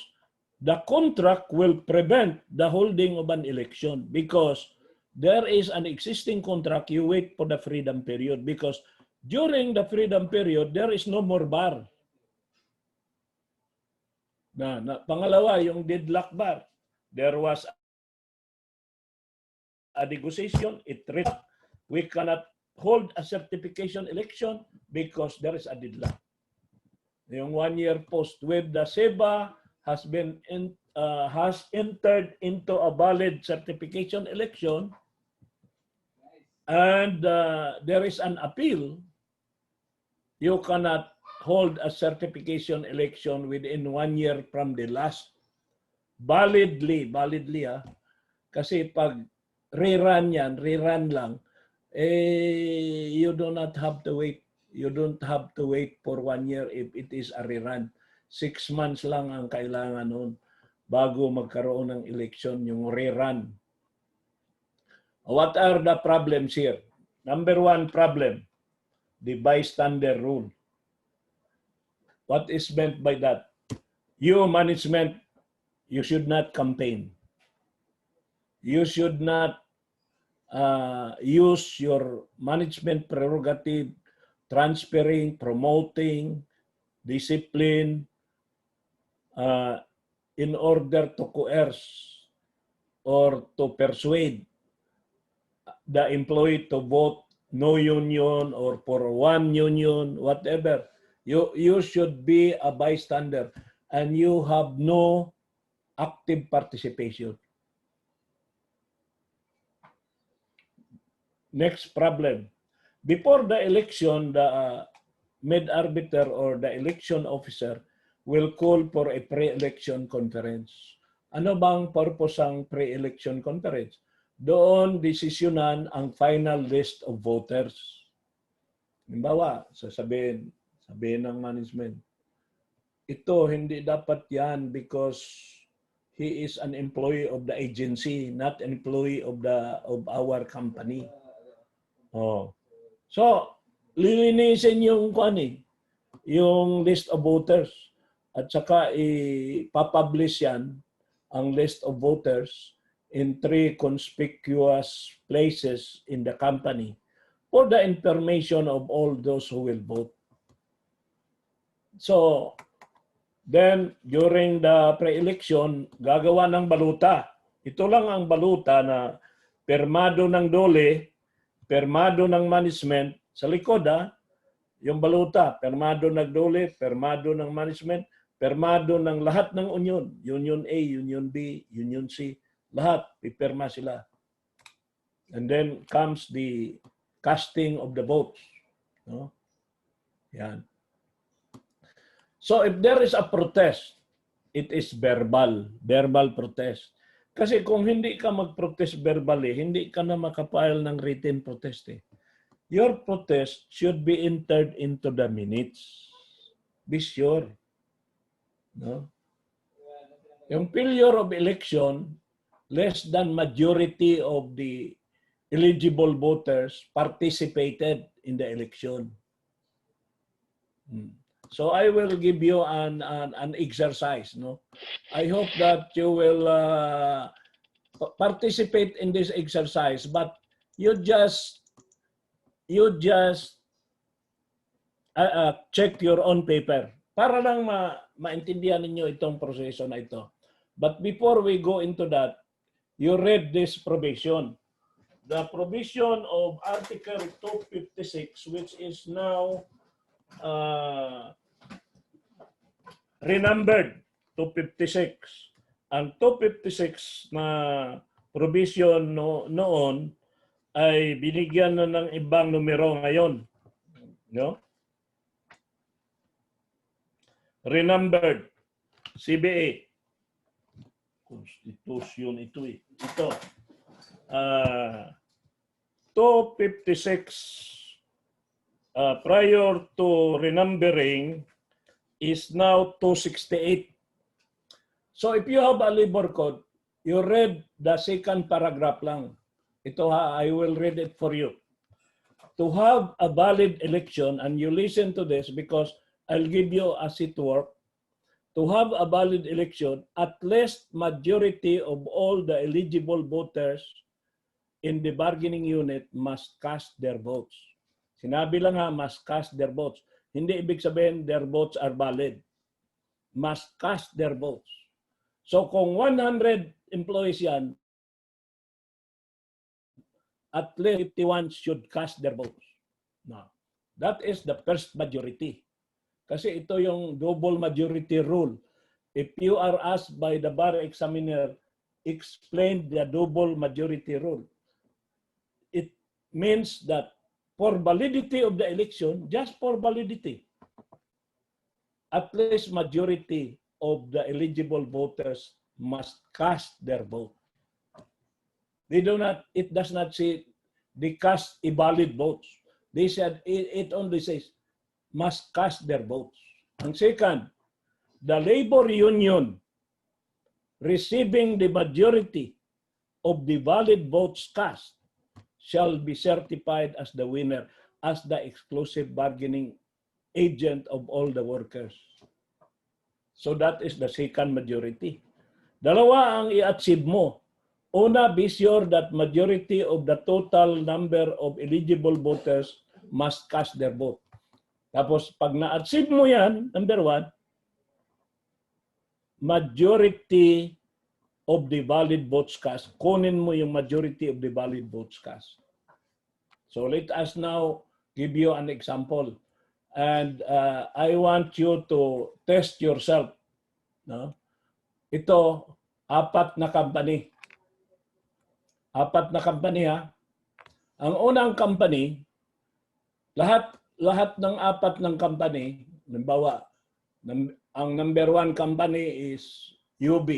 the contract will prevent the holding of an election because there is an existing contract. You wait for the freedom period because during the freedom period, there is no more bar. Pangalawa, yung deadlock bar. There was a negotiation. We cannot hold a certification election because there is a deadlock. Yung 1 year post with the SEBA has entered into a valid certification election, and there is an appeal. You cannot hold a certification election within 1 year from the last. Validly kasi pag rerun lang, you do not have to wait. You don't have to wait for 1 year if it is a rerun. 6 months lang ang kailangan nun bago magkaroon ng election, yung rerun. What are the problems here? Number 1 problem, the bystander rule. What is meant by that? You, management, you should not campaign. You should not use your management prerogative, transferring, promoting, discipline, in order to coerce or to persuade the employee to vote no union or for one union, whatever. You should be a bystander and you have no active participation. Next problem. Before the election, the mid-arbiter or the election officer will call for a pre-election conference. Ano bang purpose ng pre-election conference? Doon desisyonan ang final list of voters. Halimbawa, sabihin ng management, ito hindi dapat yan because he is an employee of the agency, not an employee of our company. Oh. So, lilinisin yung yung list of voters at saka ipapublish yan ang list of voters in 3 conspicuous places in the company for the information of all those who will vote. So, then during the pre-election, gagawa ng baluta. Ito lang ang baluta na permado ng DOLE, permado ng management, sa likod yung baluta, permado ng DOLE, permado ng management, permado ng lahat ng union, Union A, Union B, Union C, lahat, pipirma sila. And then comes the casting of the votes. No? Yan. So if there is a protest, it is verbal protest. Kasi kung hindi ka mag-protest verbally, hindi ka na makapile ng written protest. Your protest should be entered into the minutes. Be sure. No? Yung failure of election, less than majority of the eligible voters participated in the election. So I will give you an exercise. No, I hope that you will participate in this exercise, but you just check your own paper para lang maintindihan ninyo itong proseso na ito. But before we go into that, you read this provision. The provision of Article 256, which is now renumbered 256. Ang 256 na provision noon ay binigyan na ng ibang numero ngayon. No? Renumbered. CBA. Constitution ito eh. Ito. 256 prior to renumbering is now 268. So if you have a labor code, you read the second paragraph lang. Ito ha, I will read it for you. To have a valid election, and you listen to this because I'll give you as it work. To have a valid election, at least majority of all the eligible voters in the bargaining unit must cast their votes. Sinabi lang ha, must cast their votes. Hindi ibig sabihin their votes are valid. Must cast their votes. So kung 100 employees yan, at least 51 should cast their votes. Now, that is the first majority. Kasi ito yung double majority rule. If you are asked by the bar examiner, explain the double majority rule. It means that for validity of the election, just for validity, at least majority of the eligible voters must cast their vote. It does not say they cast invalid votes. They said, it only says must cast their votes. Ang second, the labor union receiving the majority of the valid votes cast shall be certified as the winner, as the exclusive bargaining agent of all the workers. So that is the second majority. Dalawa ang i-achieve mo. Una, be sure that majority of the total number of eligible voters must cast their vote. Tapos pag na-achieve mo yan, number one, majority of the valid votes cast. Kunin mo yung majority of the valid votes cast. So let us now give you an example. And I want you to test yourself. No? Ito, apat na company. Apat na company ha. Ang unang company, lahat ng apat ng company, halimbawa, ang number 1 company is UB,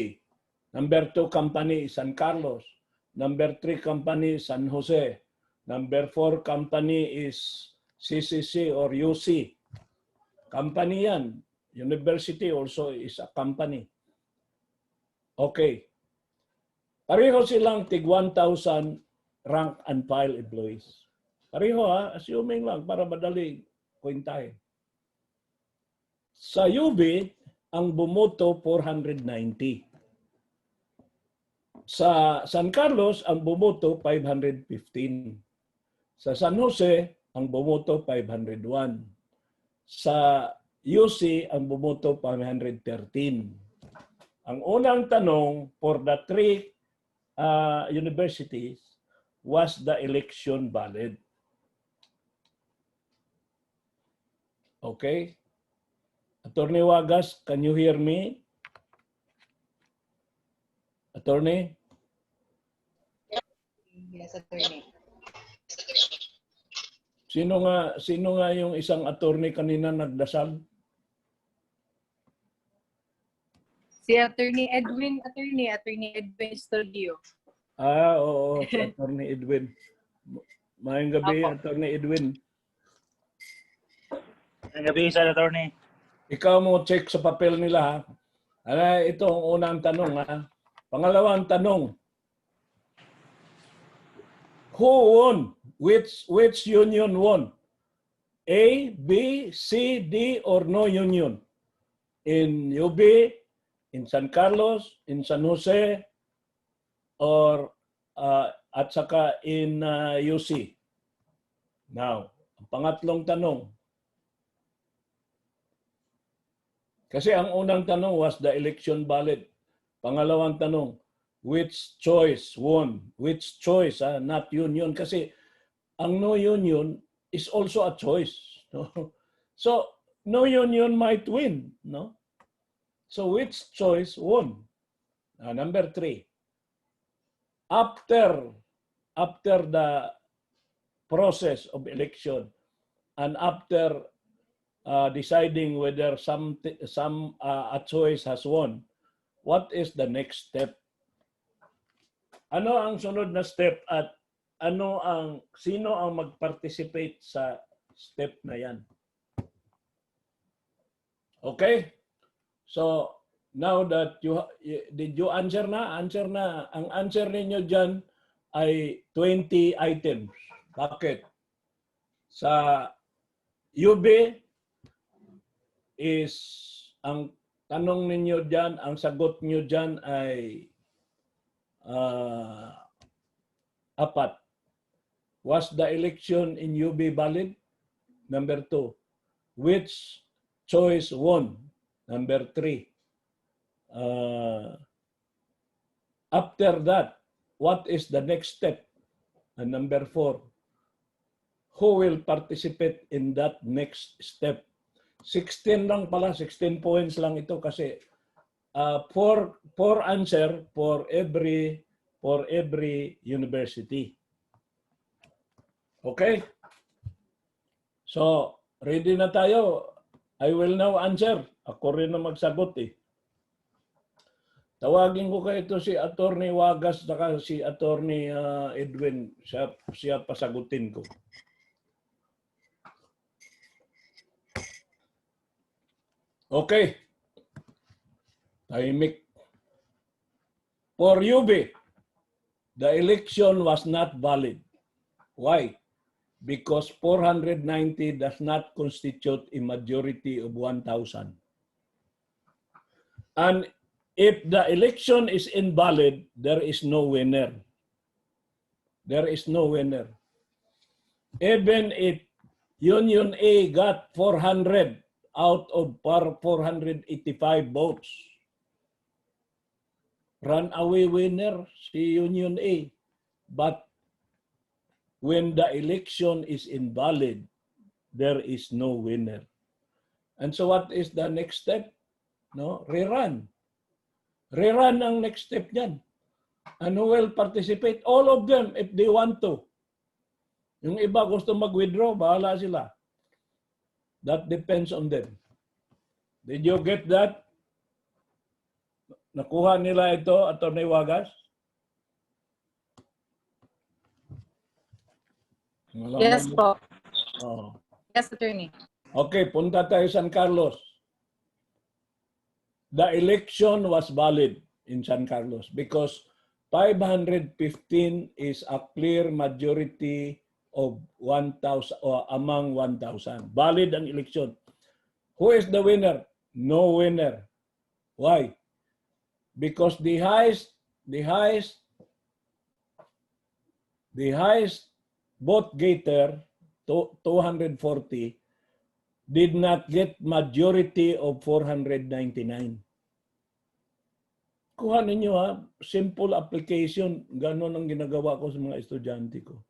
number 2 company is San Carlos, number 3 company is San Jose, number 4 company is CCC or UC. Company yan. University also is a company. Okay. Pareho silang tig 1,000 rank and file employees. Pareho ha, assuming lang para madali kwentahin. Sa UB, ang bumoto 490. Sa San Carlos, ang bumoto 515. Sa San Jose, ang bumoto 501. Sa UC, ang bumoto 513. Ang unang tanong for the 3 universities, was the election valid? Okay? Attorney Wagas, can you hear me? Attorney? Yes, attorney. Sino nga yung isang attorney kanina nagdasal? Si Attorney Edwin Studio. Oo, si Attorney Edwin. Mayang gabi, Attorney Edwin. Ang gabi sa attorney. Ikaw mo check sa papel nila ha. Ito ang unang tanong ha. Pangalawang tanong. Who won? Which union won? A, B, C, D, or no union? In UB, in San Carlos, in San Jose, or at saka in UC. Now, ang pangatlong tanong. Kasi ang unang tanong was the election valid. Pangalawang tanong, which choice won? Which choice, not union. Kasi ang no union is also a choice. No? So, no union might win. No? So, which choice won? Number 3. After the process of election and after deciding whether a choice has won, what is the next step? Ano ang sunod na step at sino ang mag-participate sa step na yan? Okay? So, now that did you answer na? Ang answer ninyo dyan ay 20 items. Bakit? Sa UB is ang tanong ninyo dyan, ang sagot nyo dyan ay 4. Was the election in UB valid? Number 2. Which choice won? Number 3. After that, what is the next step? And number 4. Who will participate in that next step? 16 lang pala, 16 points lang ito kasi 4 answer for every university. Okay? So, ready na tayo. I will now answer. Ako rin na magsagot eh. Tawagin ko kayo ito si Attorney Wagas saka si Attorney Edwin. Siya pasagutin ko. Okay. Tahimik. For UB, the election was not valid. Why? Because 490 does not constitute a majority of 1,000. And if the election is invalid, there is no winner. There is no winner. Even if Union A got 400 out of 485 votes, runaway winner si Union A. But when the election is invalid, there is no winner. And so what is the next step? No, rerun. Rerun ang next step niyan. And who will participate? All of them if they want to. Yung iba gusto mag-withdraw, bahala sila. That depends on them. Did you get that? Nakuha nila ito, Attorney Wagas? Yes po. Oh. Yes, Attorney. Okay, punta tayo San Carlos. The election was valid in San Carlos because 515 is a clear majority of 1,000 or among 1,000. Valid ang election. Who is the winner? No winner. Why? Because the highest vote getter, 240, did not get majority of 499. Kuha ninyo ha, simple application, ganon ang ginagawa ko sa mga estudyante ko.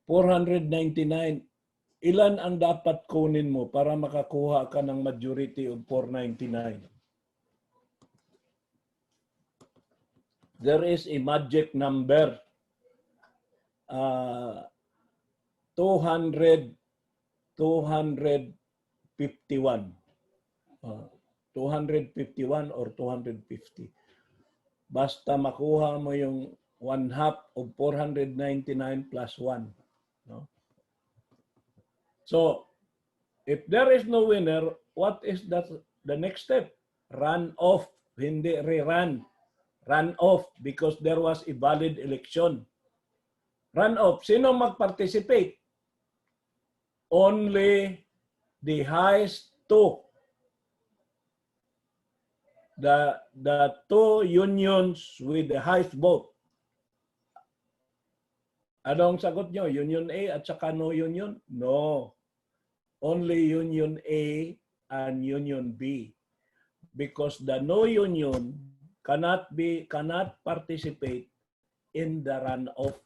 499, ilan ang dapat kunin mo para makakuha ka ng majority of 499? There is a magic number. 251. 251 or 250. Basta makuha mo yung 1/2 of 499 plus 1. No? So, if there is no winner, what is the next step? Run off. Hindi rerun. Run off because there was a valid election. Run off. Sino mag-participate? Only the highest two. The two unions with the highest vote. Anong sagot nyo? Union A at saka no union? No. Only Union A and Union B. Because the no union cannot participate in the runoff.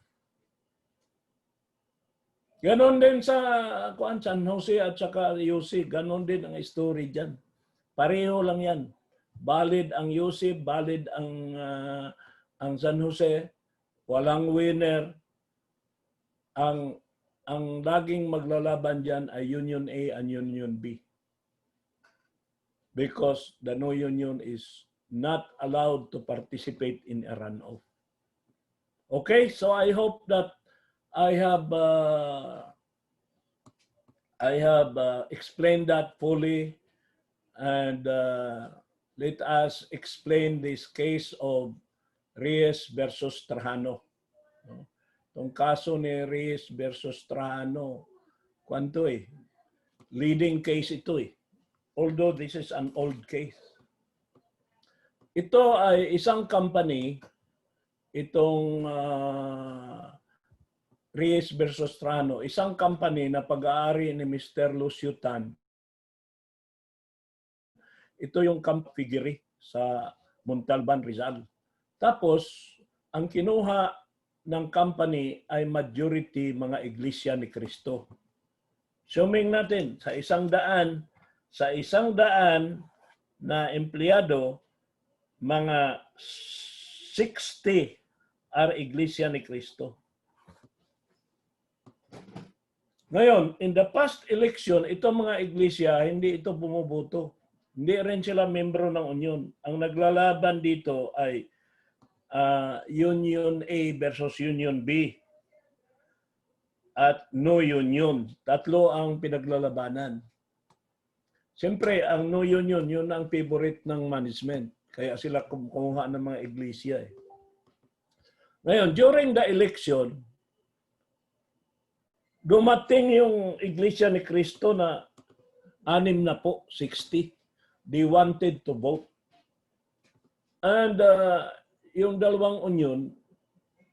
Ganon din sa San Jose at saka UC, ganon din ang story dyan. Pareho lang yan. Valid ang UC, valid ang San Jose, walang winner. Ang laging maglalaban dyan ay Union A and Union B. Because the no union is not allowed to participate in a runoff. Okay, so I hope that I have explained that fully, and let us explain this case of Reyes versus Trajano. No? Itong kaso ni Reyes versus Trajano, kwanto leading case ito Although this is an old case. Ito ay isang company, itong Reyes versus Trajano, isang company na pag-aari ni Mr. Lucio Tan. Ito yung camp figure sa Montalban, Rizal. Tapos, ang kinuha ng company ay majority mga iglesia ni Cristo. Assuming natin, sa isang daan na empleyado, mga 60 are iglesia ni Cristo. Ngayon, in the past election, itong mga iglesia, hindi ito bumuboto. Hindi rin sila membro ng union. Ang naglalaban dito ay Union A versus Union B at no union. Tatlo ang pinaglalabanan. Siyempre, ang no union, yun ang favorite ng management. Kaya sila kumuha ng mga iglesia. Ngayon, during the election, dumating yung iglesia ni Cristo na 60. They wanted to vote. And yung dalawang union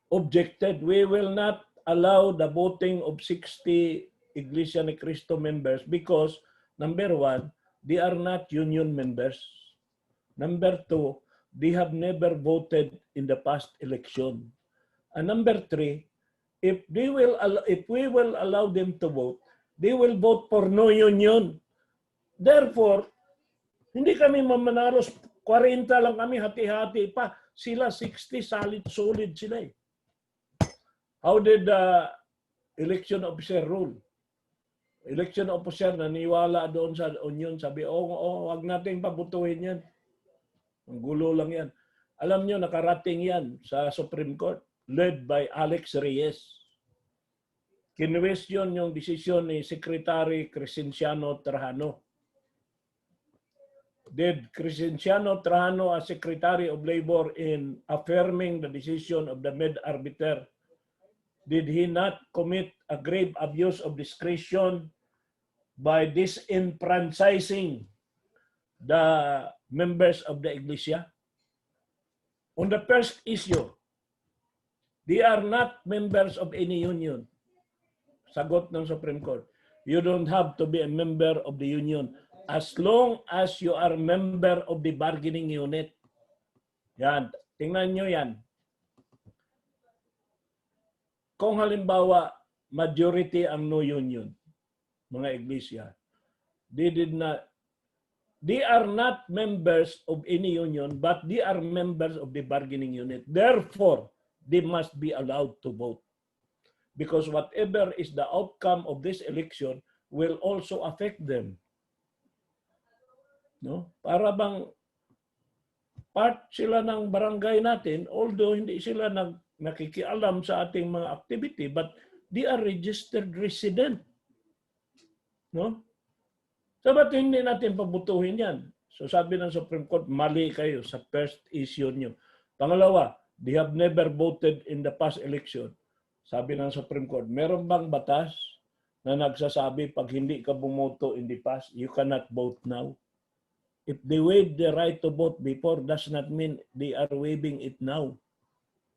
objected, we will not allow the voting of 60 Iglesia ni Cristo members because, number one, they are not union members. Number two, they have never voted in the past election. And number three, if we will allow them to vote, they will vote for no union. Therefore, hindi kami mamanalos, 40 lang kami, hati-hati pa. Sila 60, solid sila How did the election officer rule? Election officer naniwala doon sa union, sabi, wag nating pabutuhin yan. Ang gulo lang yan. Alam nyo, nakarating yan sa Supreme Court, led by Alex Reyes. Kinwestiyon yung desisyon ni Secretary Crescenciano Trajano. Did Crescenciano Trajano as Secretary of Labor in affirming the decision of the Med-Arbiter, did he not commit a grave abuse of discretion by disenfranchising the members of the Iglesia? On the first issue, they are not members of any union. Sagot ng Supreme Court, you don't have to be a member of the union as long as you are member of the bargaining unit. Yan, tingnan nyo yan. Kung halimbawa, majority ang no union, mga iglesia, they are not members of any union, but they are members of the bargaining unit. Therefore, they must be allowed to vote. Because whatever is the outcome of this election will also affect them. No? Para bang part sila ng barangay natin, although hindi sila nakikialam sa ating mga activity, but they are registered resident. No? So ba't hindi natin pabutuhin yan? So sabi ng Supreme Court, mali kayo sa first issue nyo. Pangalawa, they have never voted in the past election. Sabi ng Supreme Court, meron bang batas na nagsasabi pag hindi ka bumoto in the past, you cannot vote now? If they waived the right to vote before, does not mean they are waiving it now.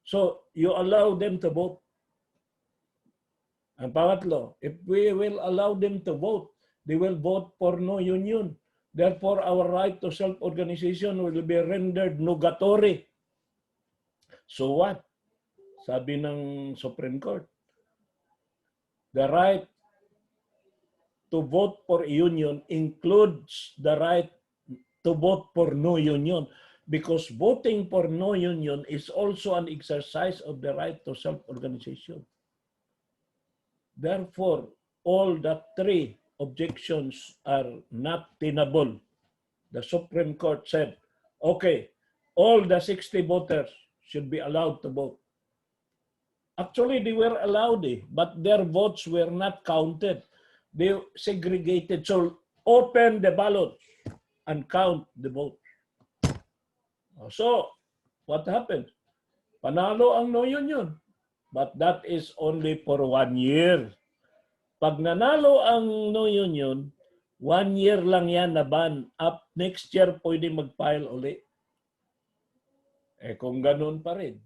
So, you allow them to vote. Ang pangatlo, if we will allow them to vote, they will vote for no union. Therefore, our right to self-organization will be rendered nugatory. So what? Sabi ng Supreme Court, the right to vote for a union includes the right to vote for no union, because voting for no union is also an exercise of the right to self-organization. Therefore, all the three objections are not tenable. The Supreme Court said, okay, all the 60 voters should be allowed to vote. Actually, they were allowed, but their votes were not counted. They segregated. So, open the ballots and count the vote. So, what happened? Panalo ang no union. But that is only for 1 year. Pag nanalo ang no union, 1 year lang yan na ban. Up next year, pwede mag-file uli. Kung ganun pa rin,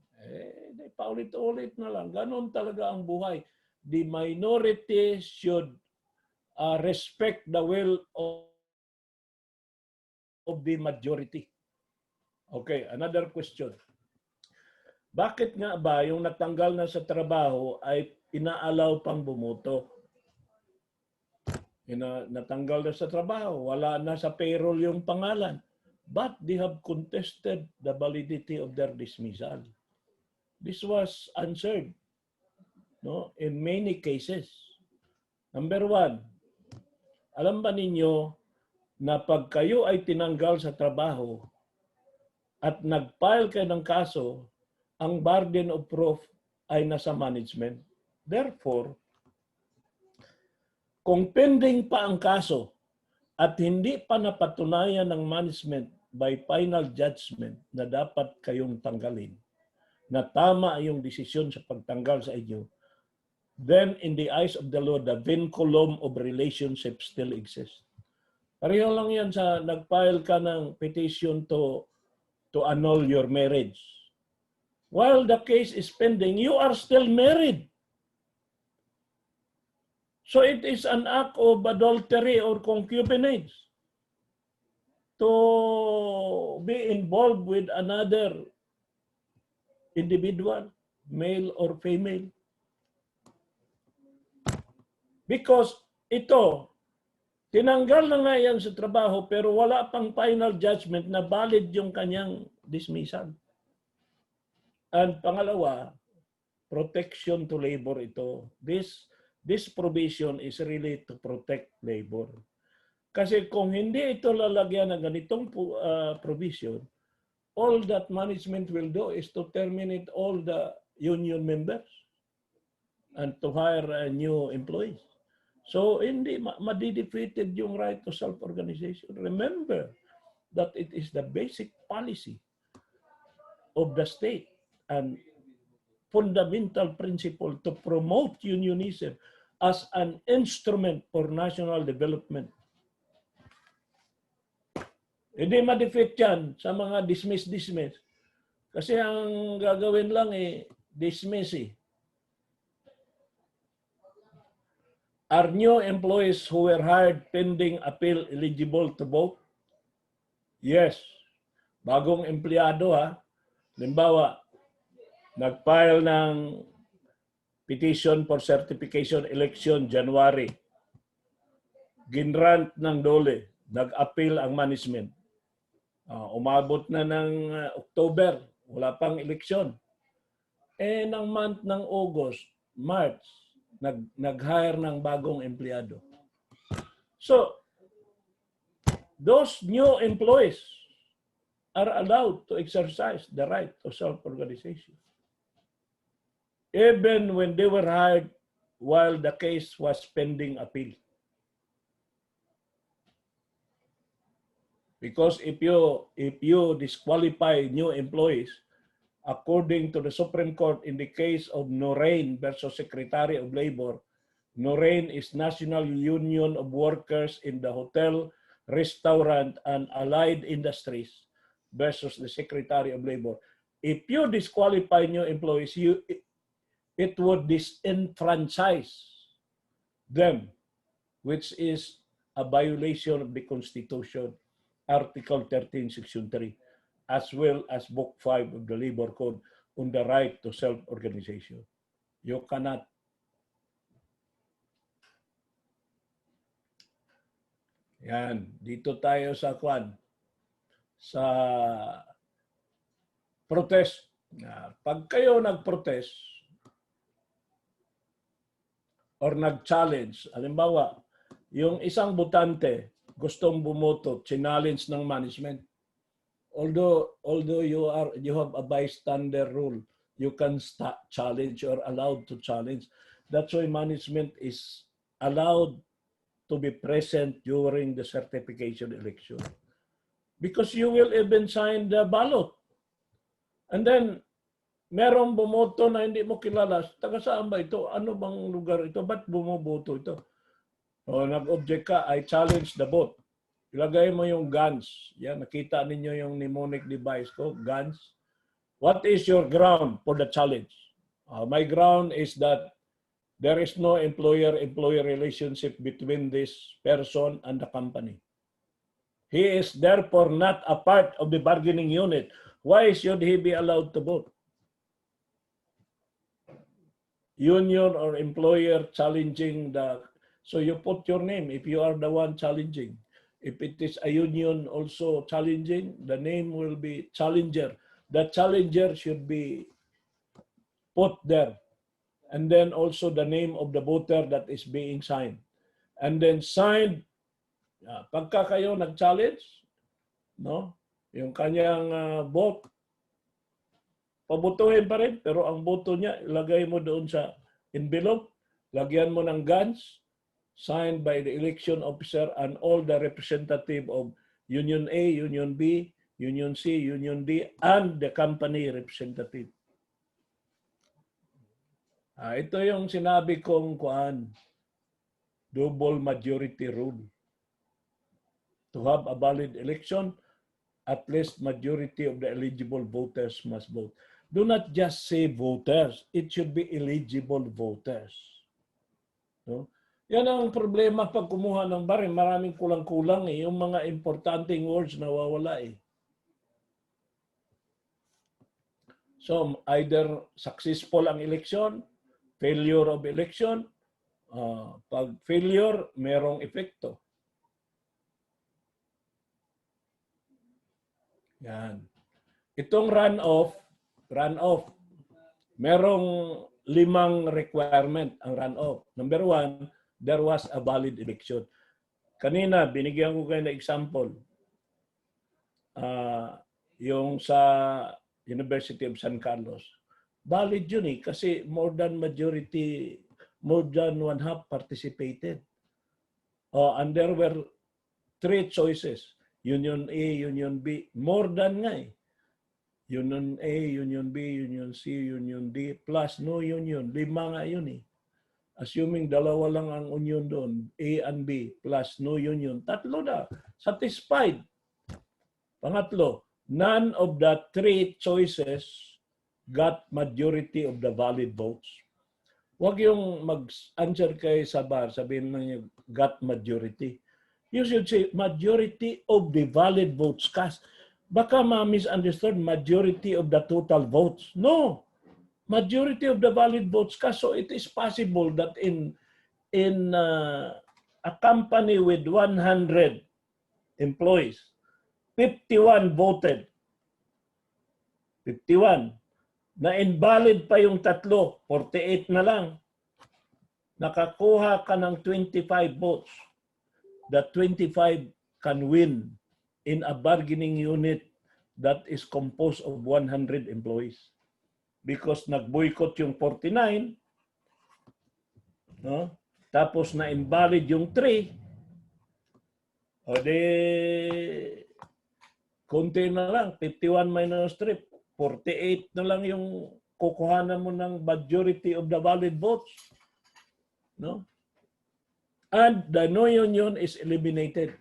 paulit-ulit na lang. Ganun talaga ang buhay. The minority should respect the will of the majority. Okay, another question. Bakit nga ba yung natanggal na sa trabaho ay inaalaw pang bumoto? Natanggal na sa trabaho, wala na sa payroll yung pangalan. But they have contested the validity of their dismissal. This was answered, no, in many cases. Number 1, alam ba ninyo na pag kayo ay tinanggal sa trabaho at nag-file kayo ng kaso, ang burden of proof ay nasa management. Therefore, kung pending pa ang kaso at hindi pa napatunayan ng management by final judgment na dapat kayong tanggalin, na tama yung desisyon sa pagtanggal sa inyo, then in the eyes of the law, the vinculum of relationship still exists. Pareho lang yan sa nag-file ka ng petition to annul your marriage. While the case is pending, you are still married. So it is an act of adultery or concubinage to be involved with another individual, male or female. Because ito, tinanggal na nga yan sa trabaho pero wala pang final judgment na valid yung kanyang dismissal. And pangalawa, protection to labor ito. This provision is really to protect labor. Kasi kung hindi ito lalagyan ng ganitong provision, all that management will do is to terminate all the union members and to hire new employees. So hindi madidefeated yung right to self-organization. Remember that it is the basic policy of the state and fundamental principle to promote unionism as an instrument for national development. Hindi ma-defeat yan sa mga dismiss. Kasi ang gagawin lang dismiss Are new employees who were hired pending appeal eligible to vote? Yes. Bagong empleyado Halimbawa, nag-file ng petition for certification election January. Ginrant ng DOLE. Nag-appeal ang management. Umabot na ng October. Wala pang eleksyon. Ng month ng August, March, nag-hire ng bagong empleyado. So, those new employees are allowed to exercise the right of self-organization. Even when they were hired while the case was pending appeal. Because if you disqualify new employees, according to the Supreme Court in the case of Noreen versus Secretary of Labor, Noreen is National Union of Workers in the Hotel, Restaurant, and Allied Industries versus the Secretary of Labor. If you disqualify new employees, it would disenfranchise them, which is a violation of the Constitution, Article 13, Section 3. As well as Book 5 of the Labor Code on the right to self-organization. You cannot. Yan. Dito tayo sa sa protest. Pag kayo nag-protest or nag-challenge, halimbawa, yung isang botante gustong bumoto, challenge ng management. Although you have a bystander rule, you can challenge or allowed to challenge. That's why management is allowed to be present during the certification election. Because you will even sign the ballot. And then merong bumoto na hindi mo kilala, taga saan ba ito? Ano bang lugar ito? Ba't bumoboto ito? O nag-object ka, I challenge the vote. Ilagay mo yung guns. Yan, nakita ninyo yung mnemonic device ko, guns. What is your ground for the challenge? My ground is that there is no employer-employee relationship between this person and the company. He is therefore not a part of the bargaining unit. Why should he be allowed to vote? Union or employer challenging the... So you put your name if you are the one challenging. If it is a union also challenging, the name will be challenger. The challenger should be put there. And then also the name of the voter that is being signed. And then signed, pagka kayo nag-challenge, no? Yung kanyang vote, pabotohin pa rin, pero ang boto niya, ilagay mo doon sa envelope, lagyan mo ng guns, signed by the election officer and all the representative of Union A, Union B, Union C, Union D, and the company representative. Ito yung sinabi kong double majority rule. To have a valid election, at least majority of the eligible voters must vote. Do not just say voters. It should be eligible voters. No? Yan ang problema pag kumuha ng baril. Maraming kulang-kulang eh. Yung mga importanteng words nawawala eh. So either successful ang election, failure of election, pag failure, merong epekto. Yan. Itong runoff, merong 5 requirement ang runoff. Number 1, there was a valid election. Kanina, binigyan ko kayo ng example. Yung sa University of San Carlos. Valid yun eh, kasi more than one half participated. And there were 3 choices. Union A, Union B, more than nga eh. Union A, Union B, Union C, Union D, plus no union. 5 nga yun eh. Assuming 2 lang ang union doon, A and B, plus no union. 3 na. Satisfied. Pangatlo, none of the 3 choices got majority of the valid votes. Huwag yung mag-answer kayo sa bar, sabihin mo yung got majority. You should say majority of the valid votes cast. Baka ma-misunderstood majority of the total votes. No. Majority of the valid votes cast. So it is possible that in a company with 100 employees, 51 voted. 51. Na invalid pa yung 3, 48 na lang. Nakakuha ka ng 25 votes. That 25 can win in a bargaining unit that is composed of 100 employees. Because nag-boycott yung 49, no? Tapos na-invalid yung 3, o de, konti na lang, 51 minus 3, 48 na lang yung kukuhanan mo ng majority of the valid votes. No? And the no union is eliminated.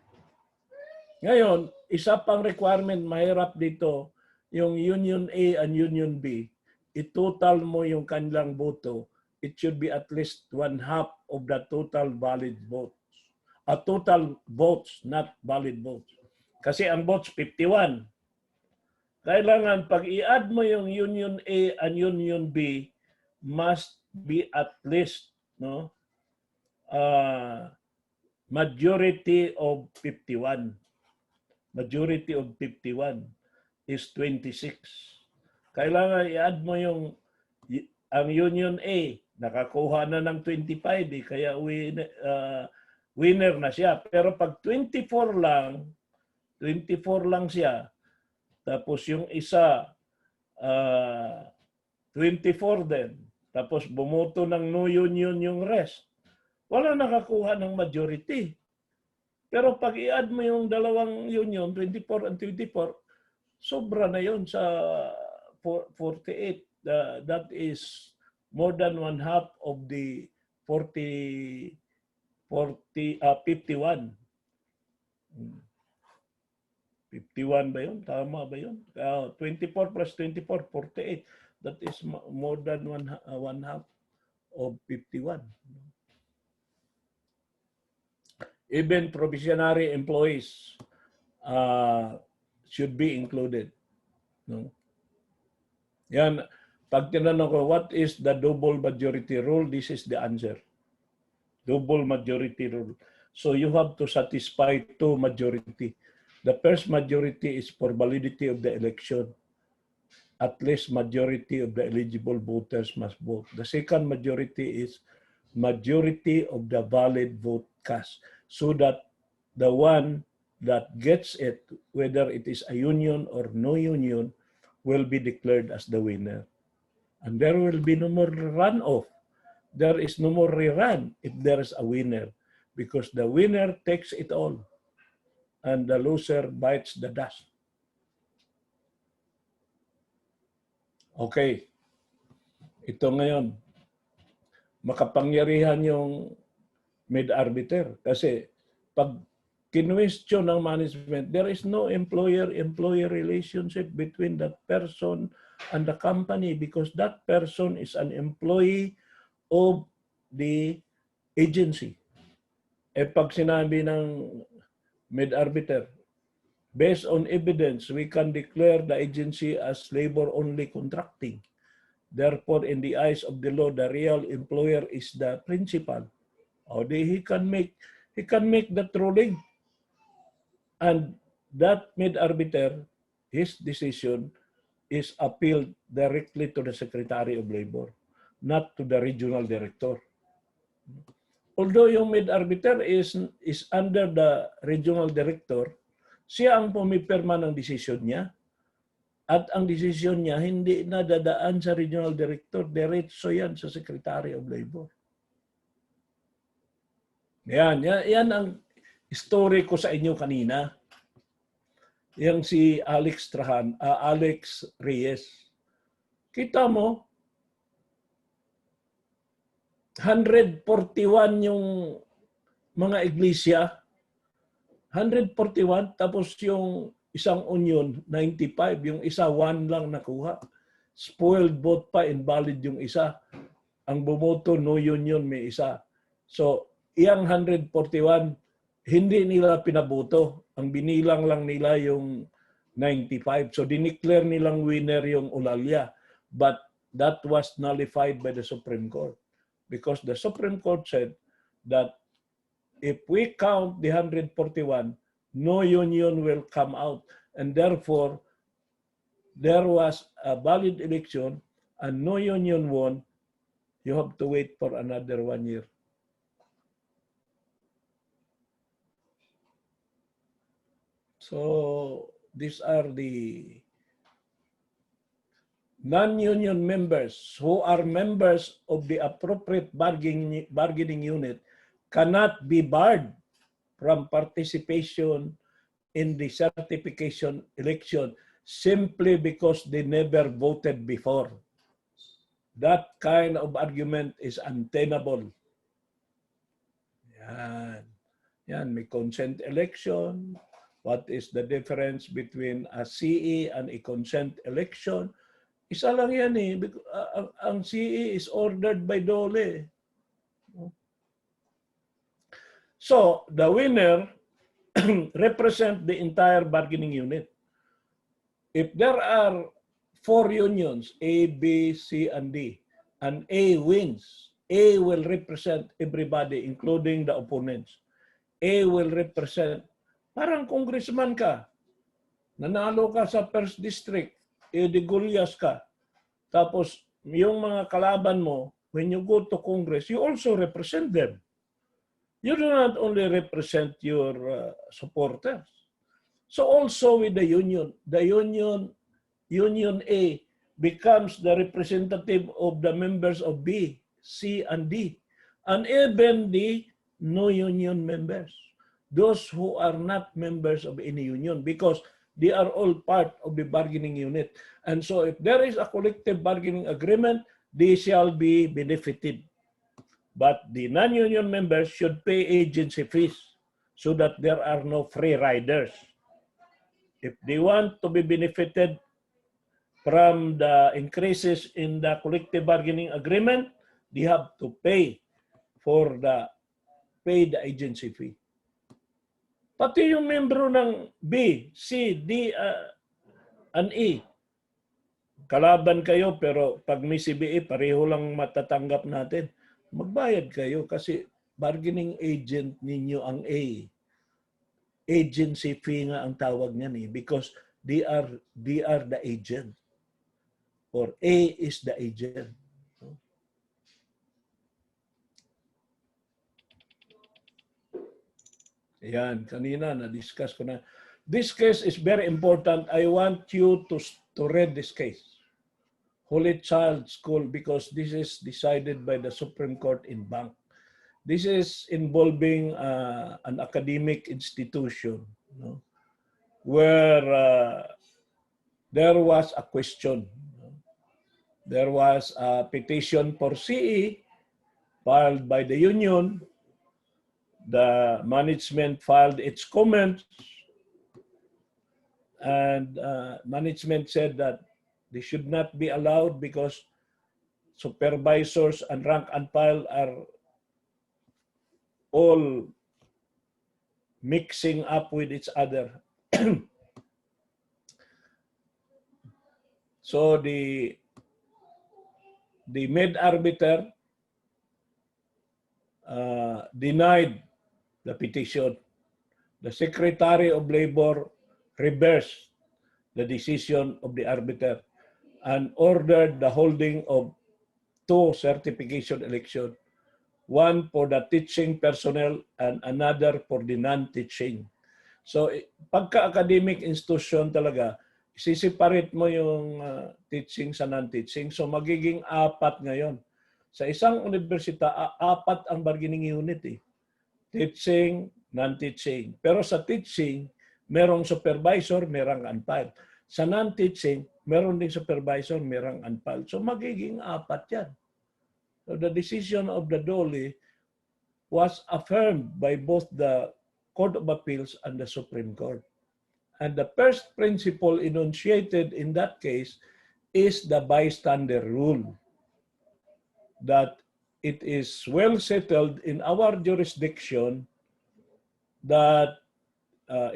Ngayon, isa pang requirement mahirap dito, yung Union A and Union B, i-total mo yung kanilang boto, it should be at least 1/2 of the total valid votes. Total votes, not valid votes. Kasi ang votes, 51. Kailangan pag i-add mo yung Union A and Union B, must be at least, no, majority of 51. Majority of 51 is 26. Kailangan i-add mo yung ang Union A, nakakuha na ng 25 eh, kaya winner na siya. Pero pag 24 lang siya, tapos yung isa 24 din, tapos bumoto ng no union yung rest, wala nakakuha ng majority. Pero pag i-add mo yung dalawang union, 24 and 24, sobra na yon sa 48. that is more than one half of the 51. 51 ba yun? Tama ba yun? 24 plus 24, 48. That is more than one half of 51. Even probationary employees should be included. No? Yan. Pag tinanong ko, what is the double majority rule? This is the answer. Double majority rule. So you have to satisfy two majority. The first majority is for validity of the election. At least majority of the eligible voters must vote. The second majority is majority of the valid vote cast. So that the one that gets it, whether it is a union or no union, will be declared as the winner. And there will be no more runoff. There is no more rerun if there is a winner, because the winner takes it all and the loser bites the dust. Okay. Ito ngayon, makapangyarihan yung mid-arbiter. Kasi pag kinwestiyon ng management, there is no employer-employee relationship between that person and the company, because that person is an employee of the agency. Pag sinabi ng mid-arbiter, based on evidence, we can declare the agency as labor-only contracting. Therefore, in the eyes of the law, the real employer is the principal. Or he can make that ruling. And that mid-arbiter, his decision is appealed directly to the Secretary of Labor, not to the regional director. Although yung mid-arbiter is under the regional director, siya ang pumipirma ng desisyon niya. At ang desisyon niya hindi na dadaan sa regional director, diretso yan sa Secretary of Labor. Yan ang story ko sa inyo kanina. Yang si Alex Reyes. Kita mo, 141 yung mga iglesia, 141, tapos yung isang union, 95, yung isa 1 lang nakuha. Spoiled vote pa, invalid yung isa. Ang bumoto, no union, may isa. So, iyang 141, hindi nila pinaboto. Ang binilang lang nila yung 95. So, dineclare nilang winner yung Ulalya. But that was nullified by the Supreme Court. Because the Supreme Court said that if we count the 141, no union will come out. And therefore, there was a valid election and no union won. You have to wait for another 1 year. So, these are the non-union members who are members of the appropriate bargaining unit cannot be barred from participation in the certification election simply because they never voted before. That kind of argument is untenable. Yan, may consent election. What is the difference between a CE and a consent election? Isa lang yan eh. Ang CE is ordered by DOLE. So, the winner represent the entire bargaining unit. If there are 4 unions, A, B, C, and D, and A wins, A will represent everybody, including the opponents. A will represent, parang congressman ka, nanalo ka sa first district, Gulyas ka. Tapos, yung mga kalaban mo, when you go to Congress, you also represent them. You do not only represent your supporters. So also with the union A becomes the representative of the members of B, C, and D. And even the no union members. Those who are not members of any union, because They are all part of the bargaining unit. And so if there is a collective bargaining agreement, they shall be benefited. But the non-union members should pay agency fees so that there are no free riders. If they want to be benefited from the increases in the collective bargaining agreement, they have to pay the agency fee. Pati yung membro ng B, C, D, and E. Kalaban kayo pero pag may CBA, pareho lang matatanggap natin. Magbayad kayo kasi bargaining agent ninyo ang A. Agency fee nga ang tawag niyan because they are the agent. Or A is the agent. Ayan, kanina na-discuss ko na. This case is very important. I want you to read this case. Holy Child School, because this is decided by the Supreme Court in Bank. This is involving an academic institution, where there was a question. There was a petition for CE filed by the union. The management filed its comments, and management said that they should not be allowed because supervisors and rank and file are all mixing up with each other. So the mid-arbiter denied the petition. The Secretary of Labor reversed the decision of the arbiter and ordered the holding of 2 certification elections, one for the teaching personnel and another for the non-teaching. So pagka-academic institution talaga, isiseparate mo yung teaching sa non-teaching. So magiging 4 ngayon. Sa isang universita, 4 ang bargaining unit Teaching, non-teaching. Pero sa teaching, merong supervisor, merong unfiled. Sa non-teaching, meron ding supervisor, merong unfiled. So magiging 4 yan. So the decision of the DOLE was affirmed by both the Court of Appeals and the Supreme Court. And the first principle enunciated in that case is the bystander rule. That it is well settled in our jurisdiction that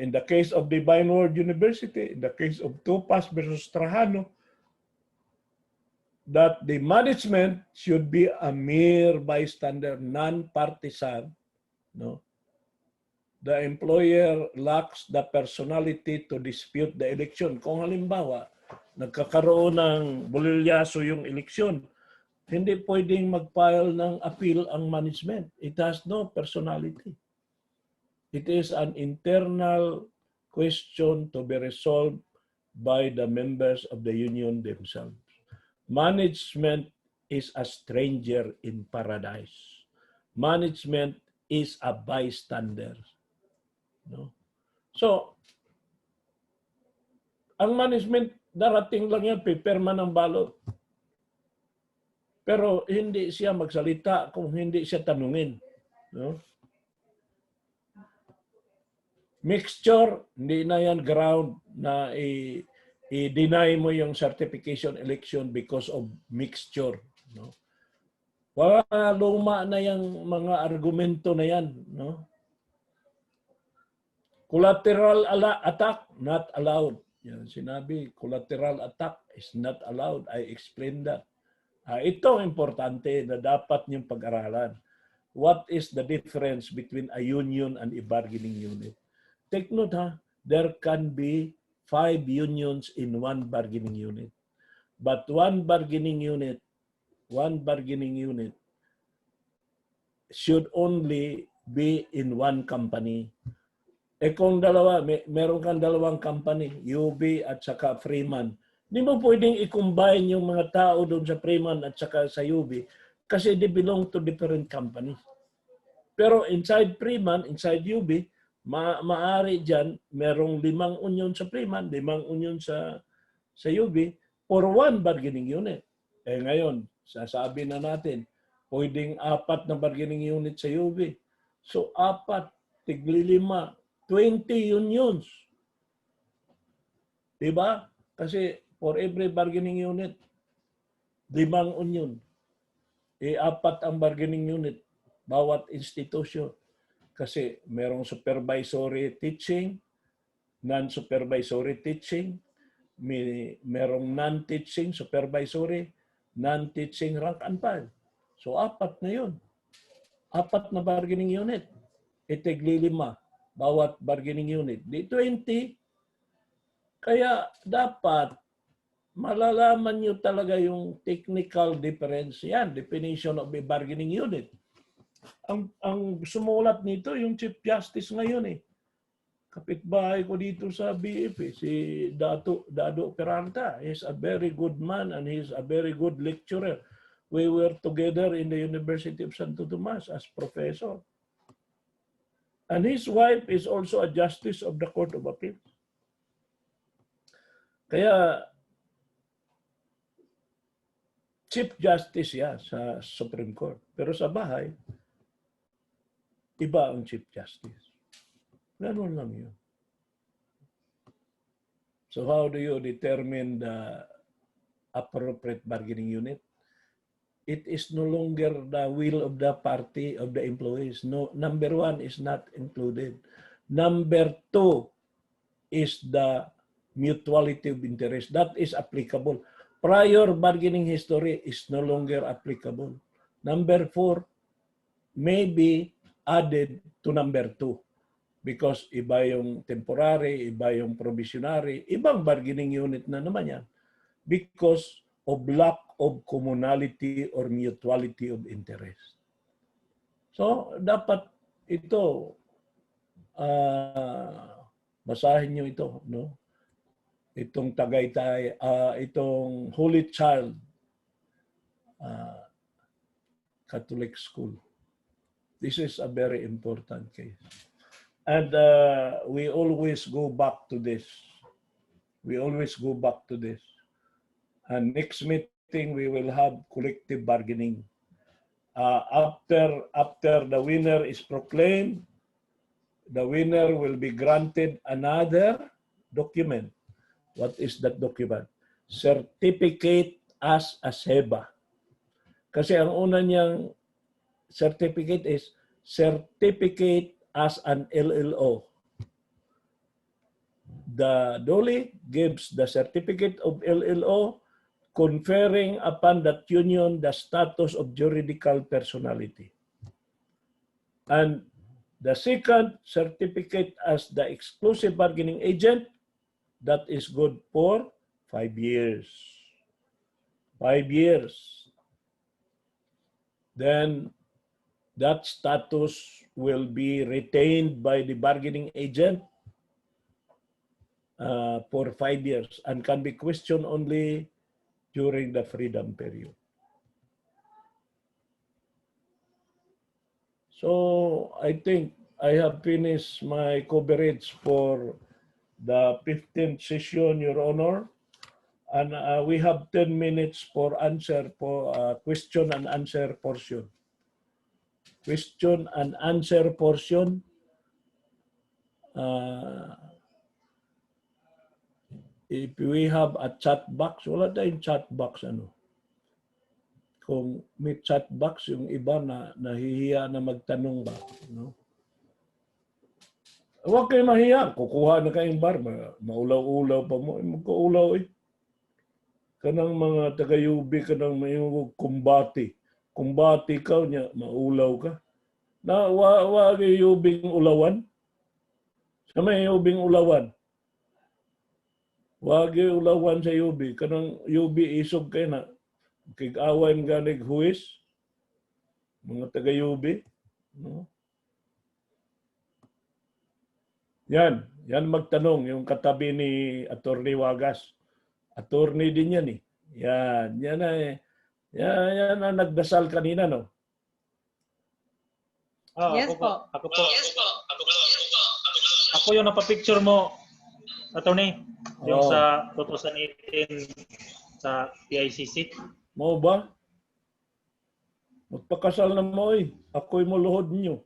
in the case of Divine Word University, in the case of Tupas versus Trajano, that the management should be a mere bystander, non-partisan. The employer lacks the personality to dispute the election. Kung halimbawa, nagkakaroon ng bulilyaso yung eleksyon, hindi pwedeng mag-file ng appeal ang management. It has no personality. It is an internal question to be resolved by the members of the union themselves. Management is a stranger in paradise. Management is a bystander. So, ang management, darating lang yan, pipirma ng balot. Pero hindi siya magsalita kung hindi siya tanungin. Mixture, hindi na yan ground na i-deny mo yung certification election because of mixture. Luma na yung mga argumento na yan. Collateral attack, not allowed. Yan, sinabi, collateral attack is not allowed. I explained that. Ito ang importante na dapat niyong pag-aralan. What is the difference between a union and a bargaining unit? Take note, there can be 5 unions in one bargaining unit. But one bargaining unit should only be in one company. Kung dalawa, meron kang dalawang company, UB at saka Freeman. Hindi mo pwedeng i-combine yung mga tao doon sa Freeman at saka sa UB kasi they belong to different companies. Pero inside Freeman, inside UB, Maari dyan, merong 5 union sa Freeman, 5 union sa UB for 1 bargaining unit. Ngayon, sasabi na natin, pwedeng 4 na bargaining unit sa UB. So 4, tigli 5, 20 unions. Diba? Kasi for every bargaining unit, 5 union. 4 ang bargaining unit, bawat institusyon. Kasi merong supervisory teaching, non-supervisory teaching, merong non-teaching, supervisory, non-teaching rank and file. So 4 na yun. 4 na bargaining unit. Itigli 5 bawat bargaining unit. Di 20. Kaya dapat malalaman nyo talaga yung technical difference. Yan, definition of a bargaining unit. Ang sumulat nito yung Chief Justice ngayon eh. Kapitbahay ko dito sa BF si Dado Peralta. He's a very good man and he's a very good lecturer. We were together in the University of Santo Tomas as professor. And his wife is also a justice of the Court of Appeal. Kaya Chief Justice sa Supreme Court. Pero sa bahay, iba ang Chief Justice. Ganun lang yun. So how do you determine the appropriate bargaining unit? It is no longer the will of the party of the employees. No, number 1 is not included. Number 2 is the mutuality of interest. That is applicable. Prior bargaining history is no longer applicable. Number 4 may be added to number 2 because iba yung temporary, iba yung provisionary, ibang bargaining unit na naman yan because of lack of commonality or mutuality of interest. So, dapat ito, basahin nyo ito, no? Itong Tagaytay, itong Holy Child Catholic School. This is a very important case. And we always go back to this. We always go back to this. And next meeting, we will have collective bargaining. After the winner is proclaimed, the winner will be granted another document. What is that document? Certificate as a SEBA. Kasi ang una niyang certificate is certificate as an LLO. The DOLE gives the certificate of LLO conferring upon that union the status of juridical personality. And the second certificate as the exclusive bargaining agent, that is good for 5 years. 5 years. Then that status will be retained by the bargaining agent for 5 years and can be questioned only during the freedom period. So I think I have finished my coverage for the 15th session, Your Honor. And we have 10 minutes for question and answer portion. Question and answer portion. If we have a chat box, wala tayong chat box ano. Kung may chat box, yung iba na nahihiya na magtanong ba, no? Huwag kayo mahiya, kukuha na kayong bar, maulaw-ulaw pa mo, magkaulaw eh. Kanang mga taga-UB, kanang may kumbati. Kumbati ka niya, maulaw ka. Na wag UBing ulawan. Sa may UBing ulawan. Wag ulawan sa UB. Kanang UB isog kayo na. Kig-awan ganig huwis. Mga taga-UB. No? Yan magtanong. Yung katabi ni Attorney Wagas. Attorney din yan eh. Yan na eh. Yan na nagdasal kanina, no? Yes po. Ako po. ako yung napapicture mo, attorney, yung Oh. sa 2018 sa PICC. Mo ba? Magpakasal na mo eh. Ako'y muluhod niyo.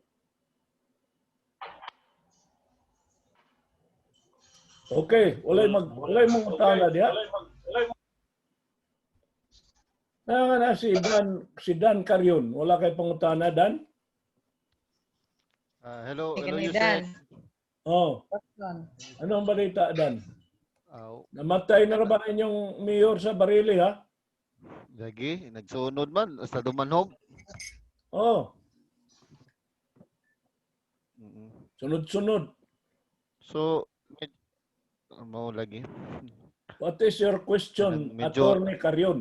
Okay, walay mong utana diha. Na si Dan Carrion, wala kay pangutana Dan? Hello, hello Kani USEC. Dan. Oh, Question. ano ang balita Dan? Aw, Namatay na ba inyong mayor sa Barili ha? lagi nagsunod man sa dumanhog. Oh, Mm. sunod-sunod. So mau lagi. What is your question, Medyo- Attorney Carrion?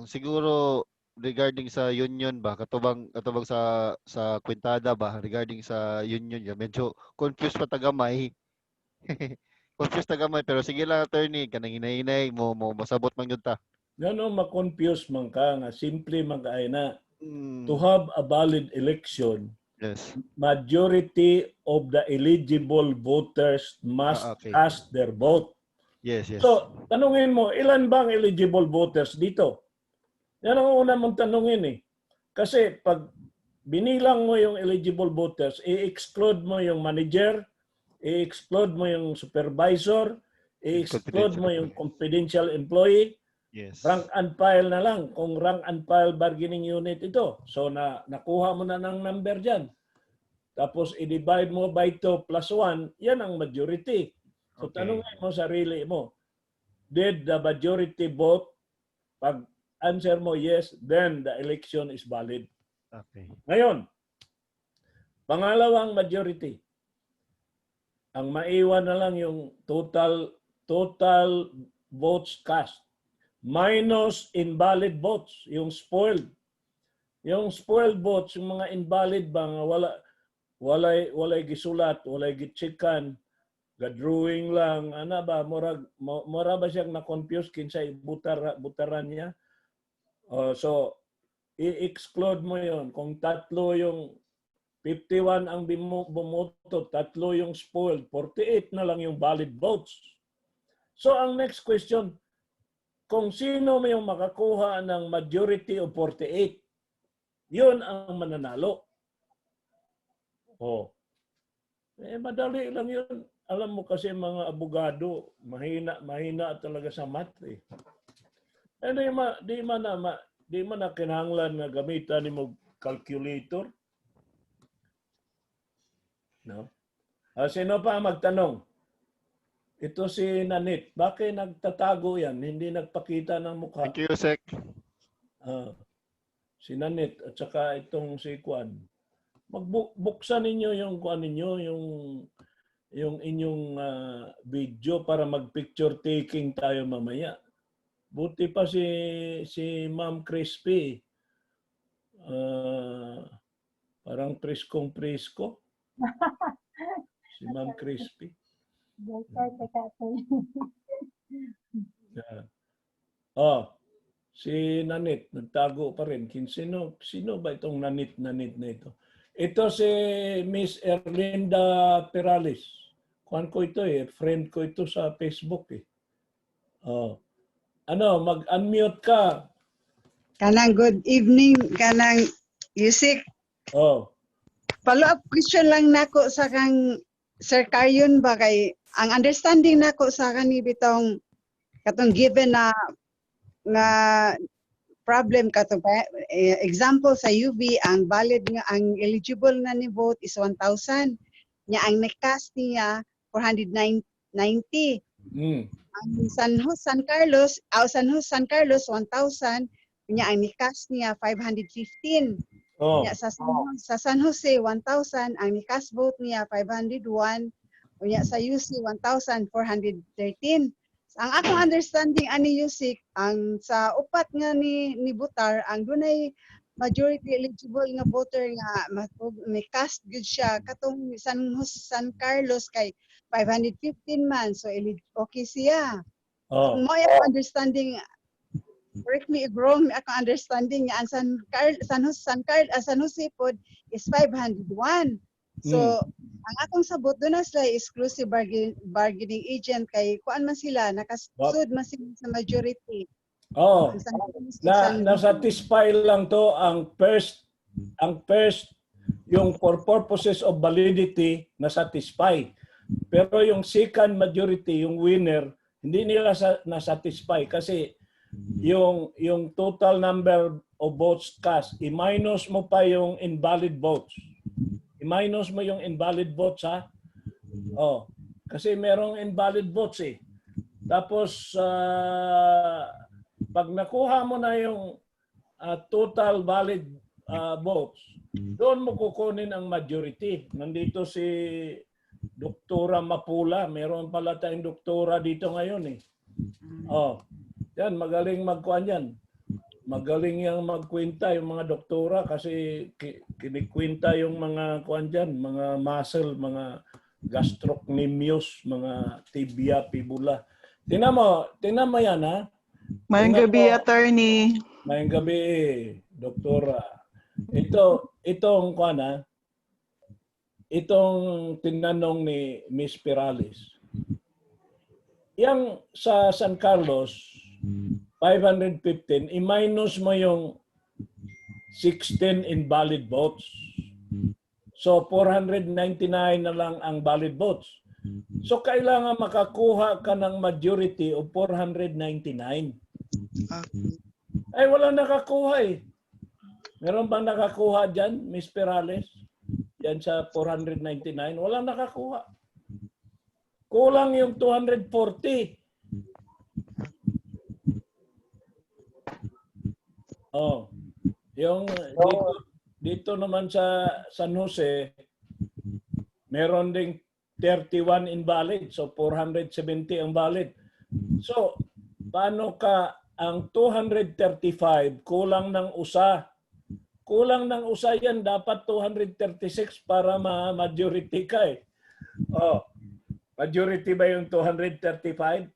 Siguro regarding sa union ba katubang sa kwentada ba regarding sa union ya medyo confused pa tagamay. Confused tagamay pero sige lang attorney kanang hinay-hinay mo masabot man gyud ta. Ngano ma-confuse man ka nga simple mag-ay na Mm. to have a valid election, Yes. majority of the eligible voters must Okay. cast their vote. Yes, yes. So, tanungin mo, ilan bang eligible voters dito? Yan ang una mong tanungin eh. Kasi pag binilang mo yung eligible voters, i-exclude mo yung manager, i-exclude mo yung supervisor, i-exclude mo yung confidential employee, Yes. rank and file na lang kung rank and file bargaining unit ito. So nakuha mo na ng number dyan. Tapos i-divide mo by 2 plus 1, yan ang majority. So Okay. tanungin mo sarili mo, did the majority vote? Pag answer mo yes, then the election is valid. Okay. Ngayon, pangalawang majority. Ang maiwan na lang yung total votes cast minus invalid votes, yung spoiled. Yung spoiled votes, yung mga invalid ba nga walay gisulat, walay gichikan, ga-drawing lang, ana ba mura ba siyang na-confuse kinsay butaran niya? So i-exclude mo yon. Kung tatlo yung 51 ang bumoto, tatlo yung spoiled, 48 na lang yung valid votes. So ang next question, kung sino may yung makakuha ng majority of 48, yun ang mananalo. Madali lang yun. Alam mo kasi mga abogado, mahina talaga sa math eh. Di man na kinahanglan nga gamitan ni mo calculator. No? Sino pa magtanong? Ito si Nanit. Bakit nagtatago yan? Hindi nagpakita ng mukha. Thank you, Sec. Si Nanit at saka itong si Kwan. Magbuksan ninyo yung Kwan ninyo, yung inyong video para mag-picture taking tayo mamaya. Buti pa si Ma'am Crispy. Parang priskong-prisko. Si Ma'am Crispy. Yeah. Si Nanit, nagtago pa rin. Sino ba itong Nanit na ito? Ito si Miss Erlinda Perales. Kuhan ko ito eh. Friend ko ito sa Facebook eh. Mag-unmute ka. Kanang good evening, kanang USEC. Follow-up question lang nako sa kang Sir Carrion ba kay ang understanding nako sa kani bitong katong given na problem kato example sa UV ang valid nga ang eligible na ni vote is 1,000 nya ang necast niya 490. Ang San Carlos 1,000 nya ang necast niya 515. Nya sa San Jose 1,000 ang nicast vote niya 501 nya sa UC 1,413. Ang akong understanding ani USEC ang sa upat nga ni butar ang dunay majority eligible nga voter nga may cast gud siya katong San Carlos kay 515 man so okay siya. Mo yung understanding, correct me if wrong, akong understanding nga ang San Jose pod is 501. So Ang akong sabot doon na sila exclusive bargaining agent kay kuan man sila nakasud man sila sa majority. Oh, Ang sa na-satisfy lang to ang first yung for purposes of validity na-satisfy. Pero yung second majority, yung winner, hindi nila na-satisfy kasi yung total number of votes cast, i-minus mo pa yung invalid votes. I-minus mo yung invalid votes, ha? Oh, kasi merong invalid votes eh. Tapos pag nakuha mo na yung total valid votes, doon mo kukunin ang majority. Nandito si Doktora Mapula, meron pala tayong doktora dito ngayon eh. Oh, yan, magaling magkuhan yan. Magaling yung magkwenta yung mga doktora kasi kinikwenta yung mga kuhan dyan, mga muscle, mga gastrocnemius, mga tibia, fibula. Tingnan mo yan ha. Mayang gabi, attorney. Mayang gabi, doktora. Itong kuhan ha, itong tinanong ni Miss Perales. Yang sa San Carlos, 515, i-minus mo yung 16 invalid votes. So 499 na lang ang valid votes. So kailangan makakuha ka ng majority of 499. Ay wala nakakuha eh. Meron bang nakakuha dyan, Miss Perales? Yan sa 499, wala nakakuha. Kulang yung 240. Oh, yung dito naman sa San Jose, meron ding 31 invalid, so 470 ang valid. So, paano ka ang 235 kulang ng usa? Kulang ng usa yan, dapat 236 para ma-majority ka eh. Oh, majority ba yung 235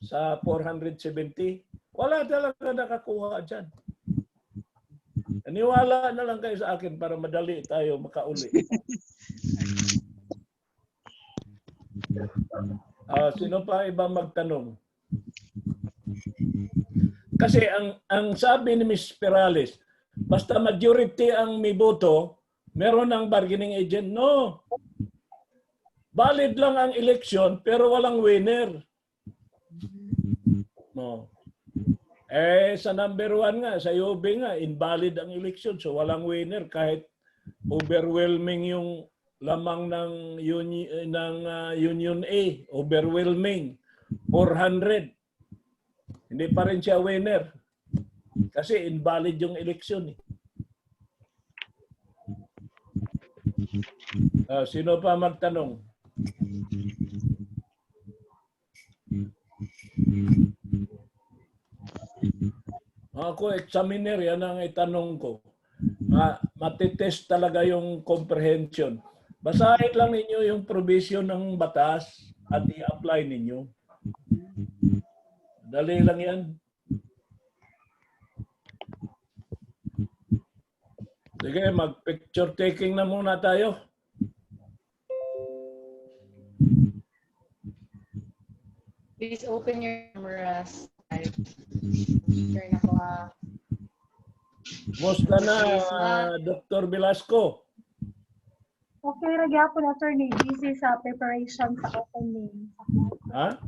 sa 470? Wala talaga nakakuha dyan. Naniwala na lang kayo sa akin para madali tayo makauli. Sino pa ibang magtanong? Kasi ang sabi ni Ms. Perales, basta majority ang may boto, meron ng bargaining agent. No. Valid lang ang election pero walang winner. No. Sa number 1 nga, sa UB nga, invalid ang election. So walang winner kahit overwhelming yung lamang ng Union A. Overwhelming. 400. Hindi pa rin siya winner. Kasi invalid yung election. Sino pa magtanong? Ako, examiner, yan ang itanong ko. Matitest talaga yung comprehension. Basahin lang ninyo yung provision ng batas at i-apply ninyo. Dali lang yan. Sige, mag-picture taking na muna tayo. Please open your cameras. Turn ako Musta na, Dr. Velasco? Okay, ragyapon, attorney. Busy sa preparation sa opening. Ha?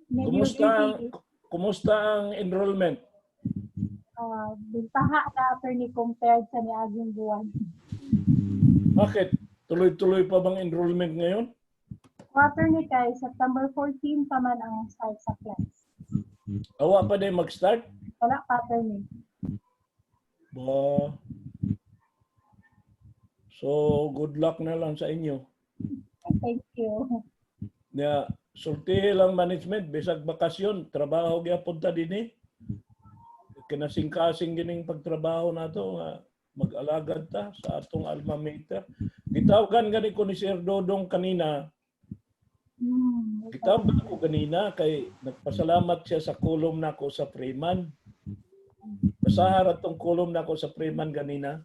Medyo Kumusta ang enrollment? Bintaha na, attorney, compared sa niaging buwan. Bakit? Tuloy-tuloy pa bang enrollment ngayon? Attorney, kay September 14 pa man ang start sa class. Awa pa din mag-start? Wala pa, attorney. Ba. So, good luck na lang sa inyo. Thank you. Sulti lang management, bisag bakasyon, trabaho gyapon ta dinhi. Kinasing-kasing gining pagtrabaho nato nga mag-alagad ta sa atong alma mater. Gitawagan gani ko ni Sir Dodong kanina. Gitawagan ko kanina kay nagpasalamat siya sa kolom nako sa Freeman. Pasahara tong kolom nako sa Freeman kanina.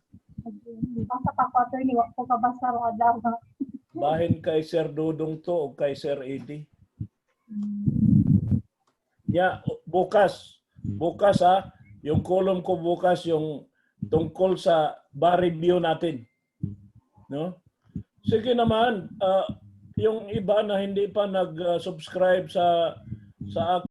Basta pa, attorney, wag ko kabasa ro adlaw. Bahin kay Sir Dudong to o kay Sir Eddie. Bukas ha, yung column ko bukas yung tungkol sa bar review natin. No? Sige naman, yung iba na hindi pa nag-subscribe sa